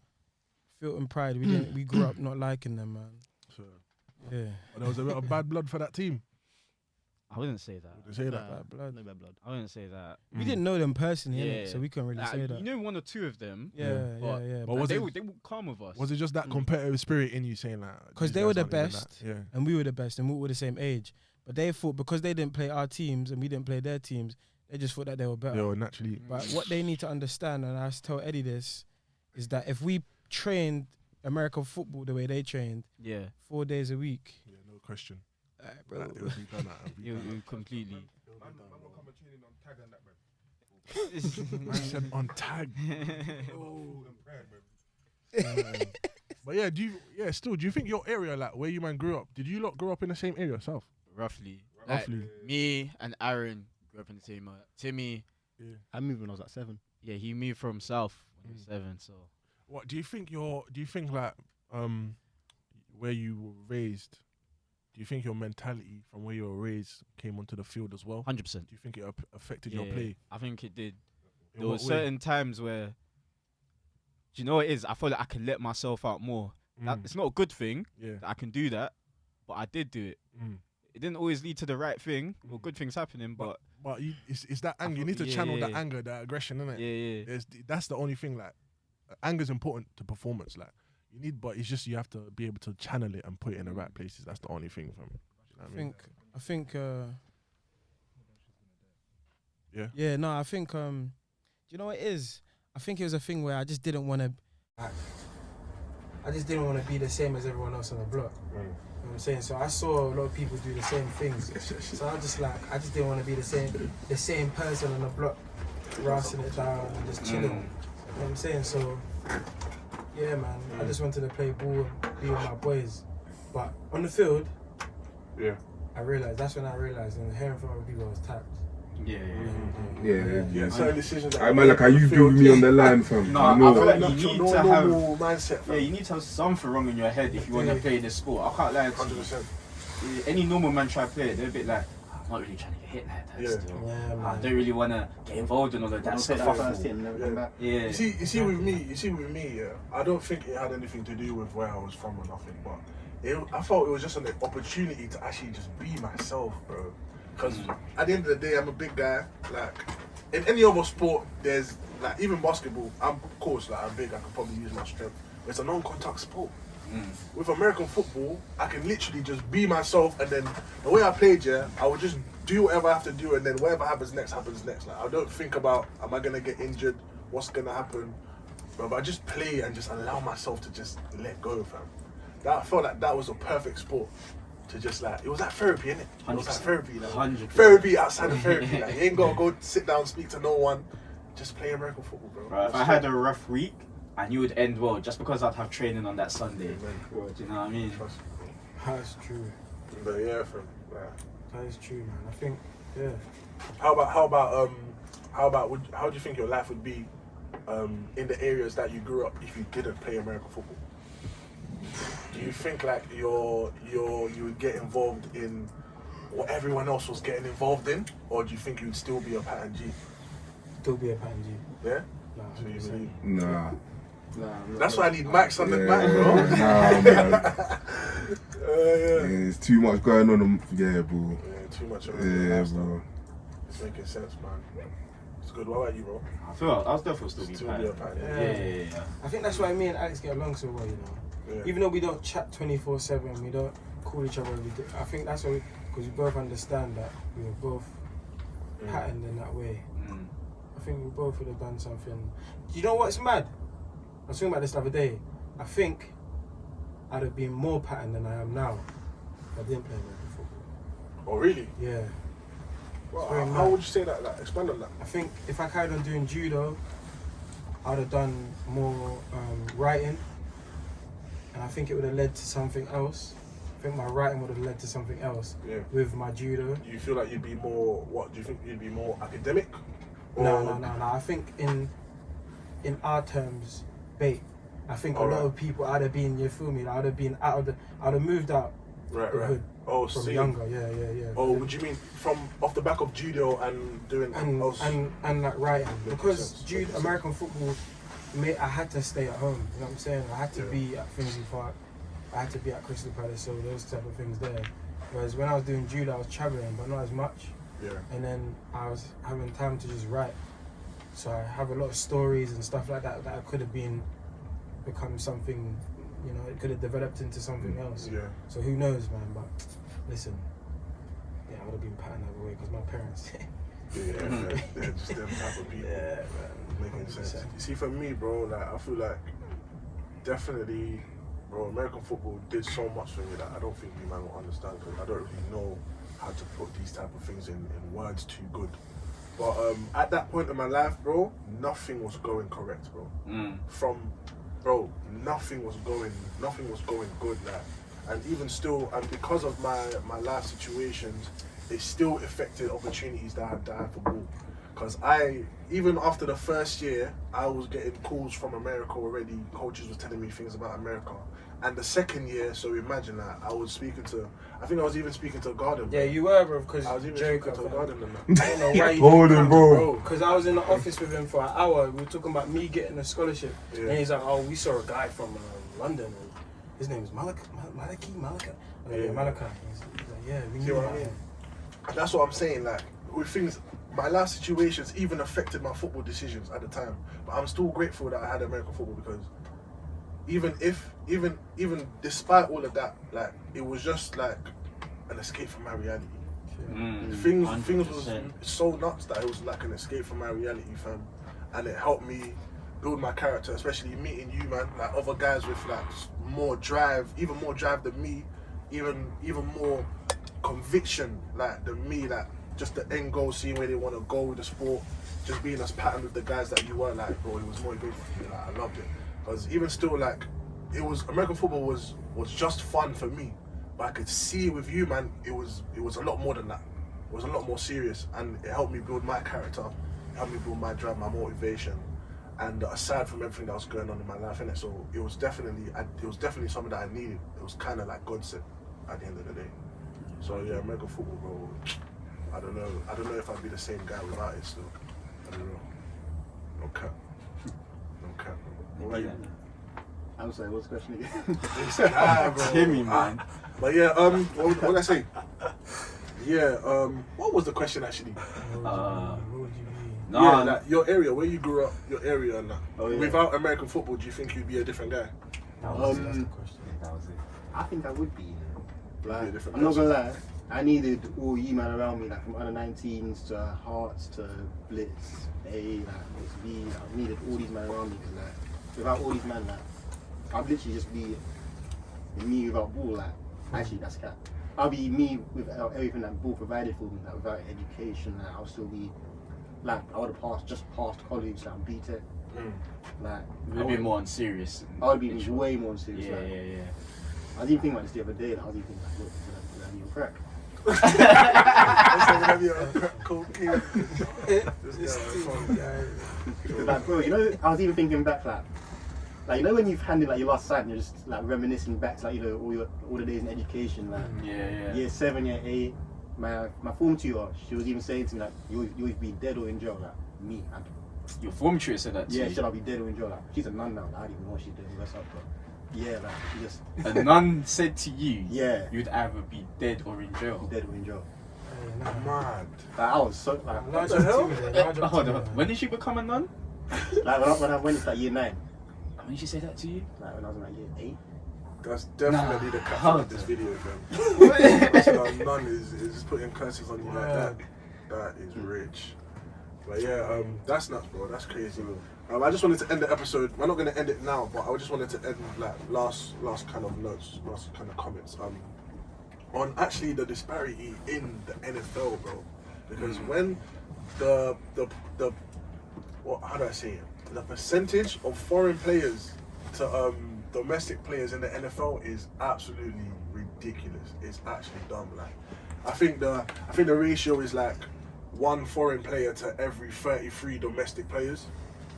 Filton Pride. We grew up not liking them, man. So, Yeah, there was a bit of bad blood for that team. I wouldn't say that. Would you say that? bad blood. No bad blood. I wouldn't say that. We didn't know them personally, innit? Yeah. So we couldn't really Like, say that. you know, one or two of them. Yeah. But was they it- would calm with us. Was it just that competitive spirit in you saying that? Because these they were guys the aren't even best. that? Yeah. And we were the best, and we were the same age. But they thought because they didn't play our teams and we didn't play their teams, they just thought that they were better. They were naturally. But what they need to understand, and I tell Eddie this, is that if we trained American football the way they trained, Yeah. 4 days a week, Yeah, no question. bro, Like, they would be done at. You completely. Man said on tag. But yeah, do you think your area, like where you man grew up, did you lot grow up in the same area yourself? Roughly. Roughly. Me and Aaron grew up in the same. Timmy, I moved when I was like 7. yeah, he moved from South when he was 7. So What do you think like where you were raised, do you think your mentality from where you were raised came onto the field as well? 100%. Do you think it affected your play? I think it did. In There were what way? certain times where, do you know what it is? I feel like I can let myself out more. That, Mm. it's not a good thing Yeah. that I can do that, but I did do it. Mm. It didn't always lead to the right thing or good things happening, but But it's that anger. You thought- need to yeah, channel yeah, that yeah. anger, that aggression, innit? yeah. That's the only thing. Like, anger's important to performance. Like, you need, but it's just you have to be able to channel it and put it in the right places. That's the only thing from. You know what I mean? I think, Yeah. yeah, no, I think, do you know what it is? I think it was a thing where I just didn't want to, I just didn't want to be the same as everyone else on the block. You know what I'm saying? So I saw a lot of people do the same things. So I just didn't want to be the same person on the block, rassing it down and just chilling. You know what I'm saying? So, yeah, man, I just wanted to play ball and be with my boys. But on the field, Yeah. that's when I realized, and hearing from other people, I was tapped. Yeah. Certain decisions. I man, like how you build me on the line, fam. No, I I know. feel like you Natural, need no to have. normal mindset. Yeah, you need to have something wrong in your head if you want to play this sport. I can't lie to you. 100%. Any normal man try to play it, they're a bit like, I'm not really trying to get hit like that Yeah. still. Yeah, I man. don't really want to get involved in all of that Take stuff. that first hit and never come back. Yeah. You see with me, yeah, I don't think it had anything to do with where I was from or nothing, but I felt it was just an opportunity to actually just be myself, bro. Because at the end of the day, I'm a big guy. Like, in any other sport, there's, like, even basketball, I'm big, I could probably use my strength. But it's a non-contact sport. With American football, I can literally just be myself, and then the way I played, I would just do whatever I have to do, and then whatever happens next. Like, I don't think about, am I gonna get injured? What's gonna happen? But I just play and just allow myself to just let go, fam. I felt like that was a perfect sport to just like, it was like therapy, innit? It was like 100%. therapy, like 100%. therapy outside of therapy. Like, you ain't gotta go sit down, speak to no one, just play American football, bro. Bro, if I had a rough week, I knew it would end well just because I'd have training on that Sunday. Amen. Bro, do you know what I mean? Trust me. That's true. But yeah, fam. Like, That is true, man. I think, yeah. how do you think your life would be in the areas that you grew up if you didn't play American football? Do you think like you would get involved in what everyone else was getting involved in, or do you think you'd still be a pattern G? Still be a pattern G. Yeah. Nah, So you 100%. believe? Nah. That's why I need mics on the mic, bro. Nah, man. Yeah. There's too much going on. Yeah, bro. Yeah, too much of Yeah, lifestyle. bro. It's making sense, man. It's good. What about you, bro? I'll definitely still be Still fine. be a pattern. Yeah. I think that's why me and Alex get along so well, you know. Yeah. Even though we don't chat 24/7, we don't call each other every day. I think that's why, because we both understand that we were both patterned in that way. I think we both would have done something. Do you know what's mad? I was talking about this the other day. I think I'd have been more patterned than I am now if I didn't play American football. Oh, really? Yeah. Well, very how mad. would you say that? Like, expand on that. I think if I carried on doing judo, I'd have done more writing, and I think it would have led to something else. I think my writing would have led to something else Yeah. with my judo. Do you feel like you'd be more? What do you think you'd be more academic? No. I think in our terms, bait. I think a lot of people I'd have been, you feel me? I'd have been I'd have moved out Right. the hood Oh, from see. younger. Yeah. Oh, would you mean from off the back of judo and doing And like writing, Makes because sense, judo, makes sense. American football, I had to stay at home. You know what I'm saying? I had to Yeah. be at Finsbury Park. I had to be at Crystal Palace. So those type of things there. Whereas when I was doing judo, I was traveling, but not as much. Yeah. And then I was having time to just write. So I have a lot of stories and stuff like that that could have become something, you know, it could have developed into something else. Yeah. So who knows, man? But listen, yeah, I would have been patterned the other way because my parents. Yeah. They're just them type of people. Yeah, man. Making sense. 100%. You see, for me, bro, like I feel like definitely, bro, American football did so much for me that I don't think you man will understand because I don't really know how to put these type of things in words too good. But at that point in my life, bro, nothing was going correct, bro. Bro, nothing was going good, like, and even still, and because of my life situations, it still affected opportunities that I had for ball. Because even after the first year, I was getting calls from America already. Coaches were telling me things about America. And the second year, so imagine that, I was even speaking to Garden. Yeah, you were, bro, because I was even Jericho. speaking to Garden and that. I don't know why you Hold didn't on, come, bro. Because I was in the office with him for an hour. We were talking about me getting a scholarship. Yeah. And he's like, oh, we saw a guy from London. And his name is Malika. Yeah. Malika. He's like, yeah, we See knew what I about mean? him. That's what I'm saying. Like with things, my life situations even affected my football decisions at the time. But I'm still grateful that I had American football because even despite all of that, like it was just like an escape from my reality. Things was 100%. so nuts that it was like an escape from my reality, fam. And it helped me build my character, especially meeting you, man. Like other guys with like more drive, even more drive than me, even more conviction like than me, like just the end goal, seeing where they want to go with the sport, just being as patterned with the guys that you were, like, bro, it was more good for me. Like I loved it because even still, like, it was American football was just fun for me, but I could see with you, man, it was a lot more than that. was a lot more serious, and it helped me build my character, it helped me build my drive, my motivation, and aside from everything that was going on in my life, innit? So it was definitely something that I needed. It was kind of like God sent at the end of the day. So yeah, American football, bro. I don't know if I'd be the same guy without it still. I don't know. No cap. What about you? I'm sorry, what's the question again? Timmy, man. But yeah, what did I say? Yeah, what was the question actually? What would you be? Yeah, like your area, where you grew up, your area and that. Oh, yeah. Without American football, do you think you'd be a different guy? That's the question. That was it. I think I would be. You'd be a Like, different I'm not person. gonna lie. I needed all you man around me, like from under 19s to Hearts to Blitz, A, like B. I needed all these men around me because like without all these men, like I'd literally just be me without ball. Like actually, that's cat. I'll be me without everything that ball provided for me. Like without education, like I'll still be like I would have just passed college, like BTEC. Like A bit more unserious. I would be way more serious. Yeah, like, yeah. I was even thinking about this the other day. Like, I was even thinking like, look, did I need a crack? Cocaine. Because like, bro, you know, I was even thinking back like you know when you've handed like your last sight and you're just like reminiscing back to like, you know, all the days in education, like Yeah. year 7, year 8, my form tutor, she was even saying to me like, you always be dead or in jail. Like me, Your form tutor said that to yeah, you. should I be dead or in jail? Like she's a nun now. Like, I don't even know what she's doing. What's up, but yeah, like she just A nun said to you, yeah, you'd either be dead or in jail. dead or in jail. Mad. Like I was so like Large the hell? activity, large Hold on. activity. When did she become a nun? when I went into like year 9, When did she say that to you? like when I was in like year 8. That's definitely Nah, the caption hold of this on. video, fam. Because none is putting curses on you like that. That is rich. But yeah, that's nuts, bro. That's crazy. I just wanted to end the episode. We're not going to end it now, but I just wanted to end like last kind of notes, last kind of comments on actually the disparity in the NFL, bro. Because when the what, how do I say it? The percentage of foreign players to domestic players in the NFL is absolutely ridiculous. It's actually dumb. Like, I think the ratio is like 1 foreign player to every 33 domestic players.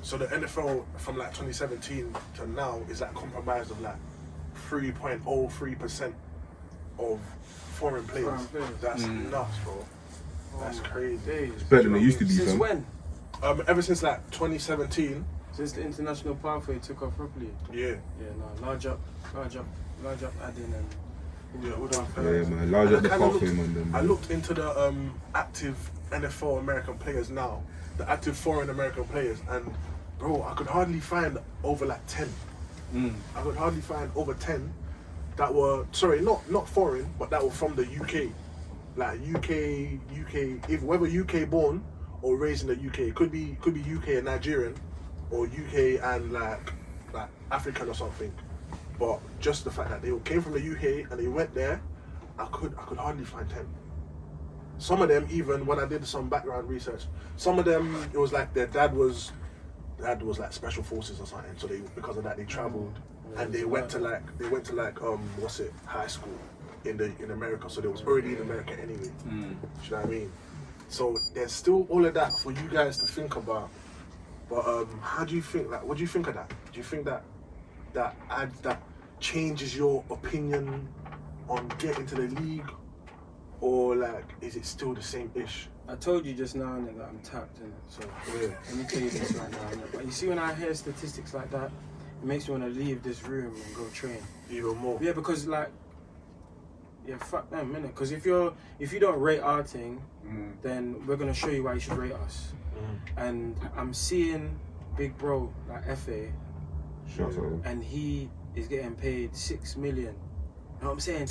So the NFL from like 2017 to now is like comprised of like 3.03% of foreign players. Foreign players. That's nuts, bro. That's crazy. Days. Better than it used to be, Since fam. when? Ever since like 2017, Since the international pathway took off properly. yeah. Yeah, no, large up, adding and Yeah, all them Yeah, players. man. Large up the I kinda pathway, looked- man. Them, I man. looked into the active NFL American players now, the active foreign American players, and bro, I could hardly find over like 10. I could hardly find over 10 that were, sorry, not foreign, but that were from the UK. Like UK, if whether UK born or raised in the UK, could be UK and Nigerian, or UK and like African or something. But just the fact that they came from the UK and they went there, I could hardly find 10. Some of them, even when I did some background research, some of them it was like their dad was like special forces or something. So because of that they travelled and they went to like high school in America. So they was already in America anyway. Do you know what I mean? So there's still all of that for you guys to think about. But how do you think? Like, what do you think of that? Do you think that changes your opinion on getting to the league, or like is it still the same ish? I told you just now innit, that I'm tapped in it. So Yeah. let me tell you this right now. Innit? But you see, when I hear statistics like that, it makes me want to leave this room and go train. Even more. Yeah, because like, yeah, fuck them, innit? Because if you don't rate our thing, then we're gonna show you why you should rate us. And I'm seeing big bro like FA, Shout out. and he is getting paid 6 million. You know what I'm saying?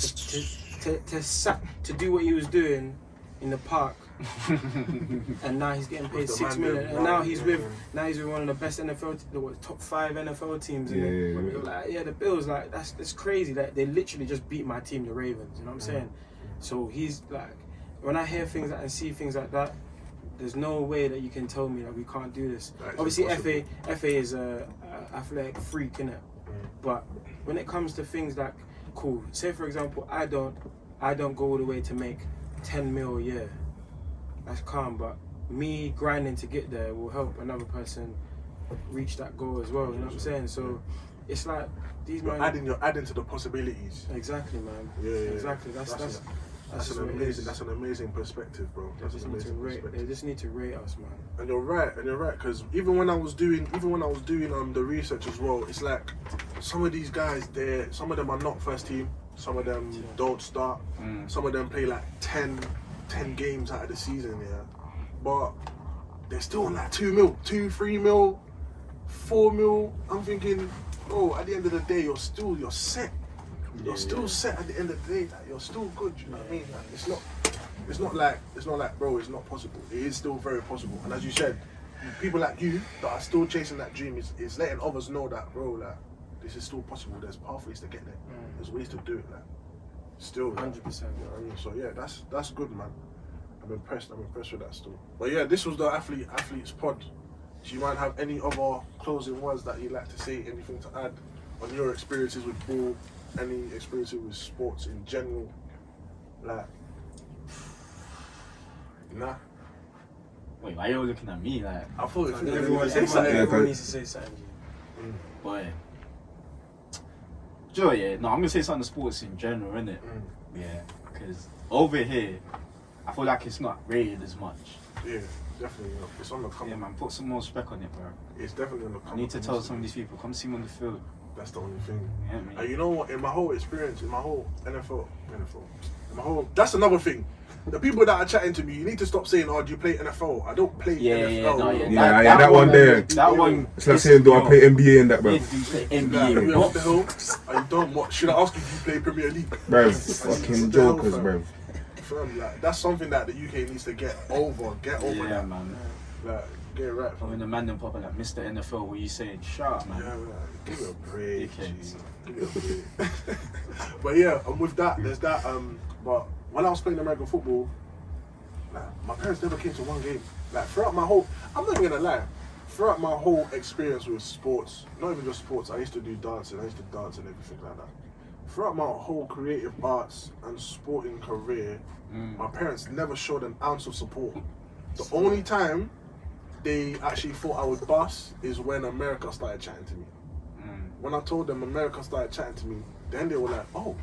To do what he was doing in the park, and now he's getting paid With the 6 man million, them and now right, he's yeah, with yeah. one of the best NFL, top 5 NFL teams. Yeah, yeah, You're like, yeah, the Bills, like that's crazy. Like they literally just beat my team, the Ravens. You know what I'm saying? So he's like, when I hear things and see things like that, there's no way that you can tell me that we can't do this. That is Obviously, impossible. FA is a athletic freak, innit? But when it comes to things like, cool, say for example, I don't go all the way to make 10 mil a year, that's calm. But me grinding to get there will help another person reach that goal as well. You know what I'm saying? So it's like these You're men. adding to the possibilities. Exactly, man. Yeah. Exactly. That's an what it amazing. is. That's an amazing perspective, bro. They That's just an need to amazing rate. perspective. They just need to rate us, man. And you're right, because even when I was doing the research as well, it's like some of these guys, some of them are not first team, some of them don't start, some of them play like 10 games out of the season, but they're still on like 2 mil, 3 mil, 4 mil. I'm thinking, bro, at the end of the day, you're set. You're still set at the end of the day. Like, you're still good. You know what I mean? Like, it's not like, bro, it's not possible. It is still very possible. And as you said, people like you that are still chasing that dream is letting others know that, bro, like, this is still possible. There's pathways to get there. There's ways to do it. Like, still, 100%. You know what I mean? So yeah, that's good, man. I'm impressed with that still. But yeah, this was the athletes pod. Do you mind have any other closing words that you'd like to say? Anything to add on your experiences with ball? Any experiences with sports in general? Like, nah. Wait, why are you all looking at me like? I thought if Everyone needs to say something. Boy. Joe, yeah. No, I'm gonna say something to sports in general, innit? Yeah, because over here, I feel like it's not rated as much. Yeah, definitely not. It's on the come. Yeah, man, put some more spec on it, bro. It's definitely on the come. I need to tell some of these people, come see me on the field. That's the only thing. Yeah, man. And you know what? In my whole experience, in my whole that's another thing. The people that are chatting to me, you need to stop saying, "Oh, do you play NFL?" I don't play NFL. That one there. That one. It's like saying, do I play NBA and that, bro? Yeah, do you play Like, NBA? what the hell? Are you done? What? Should I ask you if you play Premier League? Bro, fucking jokers, bro. Fam, like, that's something that the UK needs to get over. Get over Yeah, that. man. Like, get it right. When the man them pop like Mr. NFL, what you saying? Shut up, man. Yeah, man. Give it a break. Dickheads. Give it a break. But yeah, and with that, there's that. But when I was playing American football, like, my parents never came to one game. Like, throughout my whole, I'm not even gonna lie. Throughout my whole experience with sports, not even just sports, I used to do dancing. I used to dance and everything like that. Throughout my whole creative arts and sporting career, my parents never showed an ounce of support. The only time they actually thought I would bust is when America started chatting to me. When I told them America started chatting to me, then they were like, oh.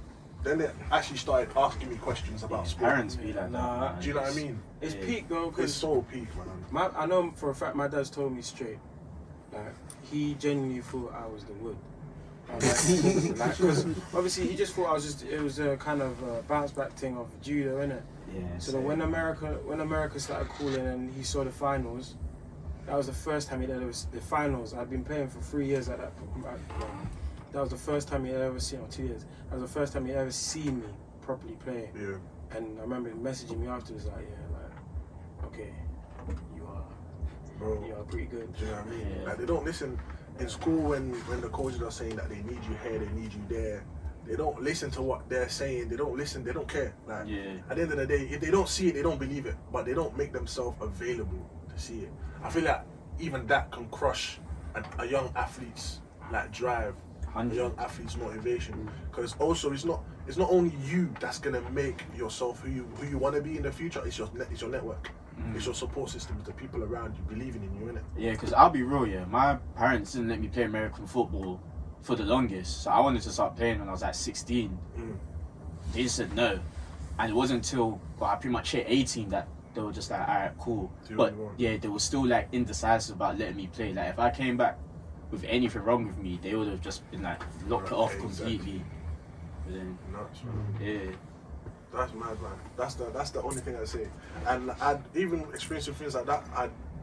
Then they actually started asking me questions about sport. Parents be like that. Do you know what I mean? It's peak though, It's because so peak, man. I know for a fact my dad's told me straight. Like, he genuinely thought I was the wood. Like, because obviously he just thought it was a kind of bounce back thing of judo, innit? Yeah. So then when America started calling and he saw the finals, that was the first time he'd ever the finals. I'd been playing for 3 years at that point. That was the first time he'd ever seen, or 2 years. That was the first time he'd ever seen me properly play. Yeah. And I remember him messaging me afterwards like, okay, you are pretty good. Do you know what I mean? Yeah. Like, they don't listen in school when the coaches are saying that they need you here, they need you there. They don't listen to what they're saying. They don't listen. They don't care. Like, at the end of the day, if they don't see it, they don't believe it. But they don't make themselves available to see it. I feel like even that can crush a young athlete's like drive, a young athlete's motivation. Because also it's not only you that's gonna make yourself who you want to be in the future. It's your network. It's your support system. It's the people around you believing in you, innit? Yeah, because I'll be real, my parents didn't let me play American football for the longest. So I wanted to start playing when I was like 16. They just said no. And it wasn't until I pretty much hit 18 that they were just like, alright, cool. But yeah, they were still like indecisive about letting me play. Like, if I came back with anything wrong with me, they would have just been like, locked it off completely. But then, nuts, man. yeah. That's mad, man. That's the only thing I say. And I'd even experiencing things like that.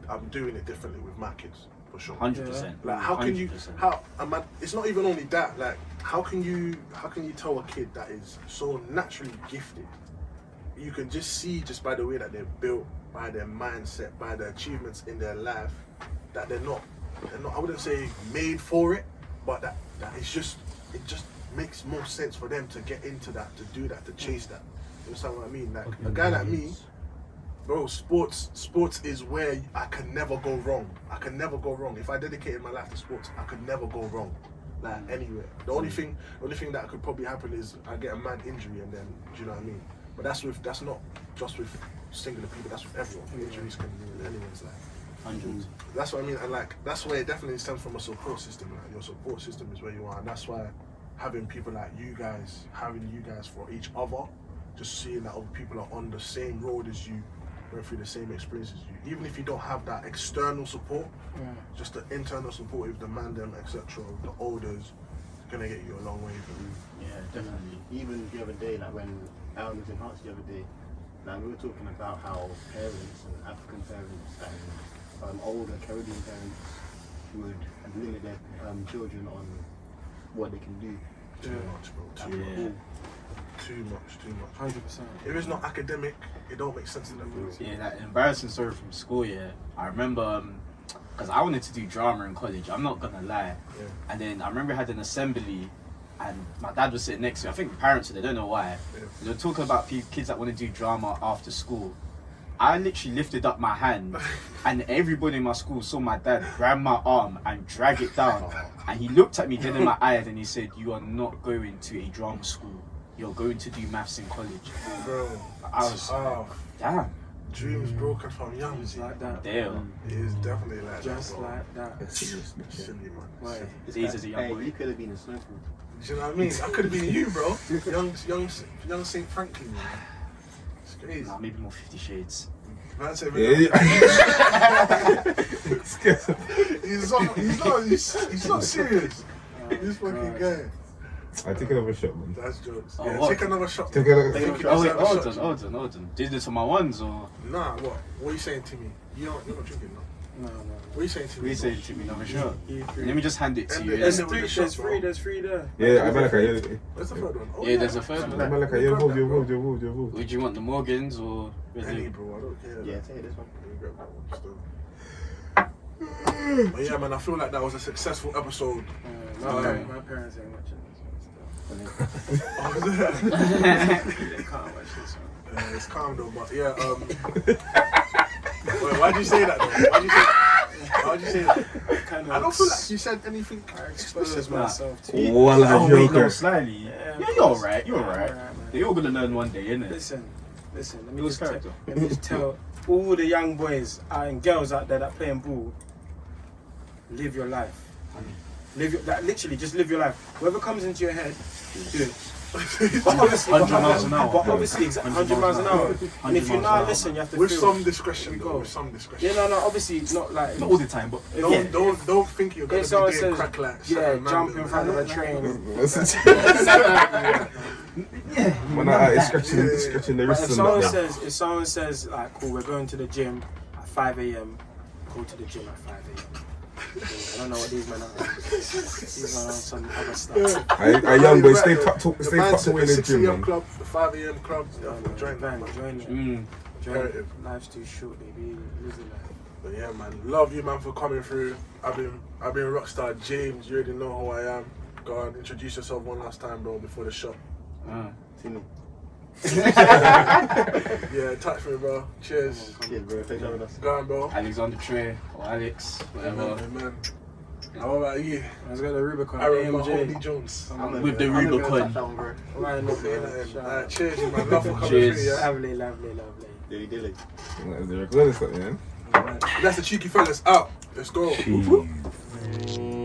I'm doing it differently with my kids for sure. 100%. Like, how can 100%. it's not even only that. Like, how can you tell a kid that is so naturally gifted? You can just see just by the way that they're built, by their mindset, by the achievements in their life, that they're not. I wouldn't say made for it, but that it just makes more sense for them to get into that, to do that, to chase that. You understand what I mean? Like, a guy like me, bro, sports is where I can never go wrong. I can never go wrong. If I dedicated my life to sports, I could never go wrong. Like, anywhere. The only thing that could probably happen is I get a mad injury and then, do you know what I mean? But that's not just with singular people. That's with everyone. Injuries can ruin anyone's life. Hundreds. That's what I mean, and like that's where it definitely stems from a support system. Like your support system is where you are, and that's why having people like you guys, having you guys for each other, just seeing that other people are on the same road as you, going through the same experience as you. Even if you don't have that external support, just the internal support with the man them, etc., the elders, gonna get you a long way. Yeah, definitely. Even the other day, like when Alan was in Hearts the other day, like we were talking about how parents and African parents and older Caribbean parents would limit their children on what they can do. Too much, bro. Too much. 100%. If it's not academic, it don't make sense to them. Yeah, that embarrassing story from school, yeah. I remember, because I wanted to do drama in college, I'm not gonna lie. Yeah. And then I remember I had an assembly, and my dad was sitting next to me. I think parents, they don't know why. Yeah. They were talking about kids that want to do drama after school. I literally lifted up my hand, and everybody in my school saw my dad grab my arm and drag it down. And he looked at me dead in my eyes and he said, "You are not going to a drama school. You're going to do maths in college." Bro, I was damn. Dreams broken from young. It's like that. Damn. It is definitely like Just that, bro. like that. Silly, man. Right. It's easy as a young Hey, boy. you could have been in Snowfall. Do you know what I mean? I could have been you, bro. young Saint Franklin, man. It's crazy. Nah, maybe more 50 Shades. Man said, he's not serious. This fucking guy. I take another shot, man. That's jokes. Oh, Yeah, what? take another shot. Take another. Thank you. Oh wait, Let's have a hold shot. on. Did this for my ones or Nah, what? What are you saying to me? You're not drinking, no? No. What are you saying to what me? are you saying to me? Another shot. You Let me just hand it to And you. the- Yeah, and the- There's three there. Yeah, I like it. Where's the third one? Oh, Yeah, there's a third one. I like it. You're involved. Would you want the Morgans or Any, bro, I don't care. Yeah, take this one. Grab that one still. But yeah, man, I feel like that was a successful episode. My parents ain't watching this one still. They can't watch this one. It's calm though, but yeah. Wait, why'd you say that though? Why'd you say that? I don't feel like you said anything explicit, Expose man. myself to you. Wallah, Oh wait, no, Joker. slightly. Yeah, Yeah, you're alright. You're alright. man. They're all gonna learn one day, innit? Listen. Let It me was just character. let me just tell all the young boys and girls out there that playing ball, live your life. Literally, just live your life. Whatever comes into your head, do it. But obviously, 100 miles an hour. But obviously, 100 miles an hour. And if you 100 miles now an listen, you have to With feel. some discretion, We though. go. With some discretion. Yeah, no, obviously not like. Not all the time, but Don't think you're gonna If be someone doing says, crack like yeah, certain jump man in front of a train. Man, I scratching the But wrists if and someone that. says, like, cool, we're going to the gym at 5 a.m., go to the gym at 5 a.m. I don't know what these men are. These men are on some other stuff. I young boy, stay The tucked man away said in the the 6 gym, a.m. man. club, the 5 a.m. club. Join that, Man, man. join it. Join Imperative. it. Life's too short, baby. Losing life. But yeah, man, love you, man, for coming through. I've been Rockstar James. You already know who I am. Go on, introduce yourself one last time, bro, before the shot. Timmy. Yeah, touch me, bro. Cheers. Cheers, bro. Thanks for having us. Go on, bro. Alexander Trey or Alex, whatever. Amen. How about you? Let's go to Rubicon. Aaron AMJ. Mahoney Jones. With the Rubicon. Why not, man? Shout out. Cheers, you, man. Love for coming Cheers. through, yeah? Lovely. Dilly. Is there a good stuff, man? That's the cheeky fellas out. Let's go. Jeez.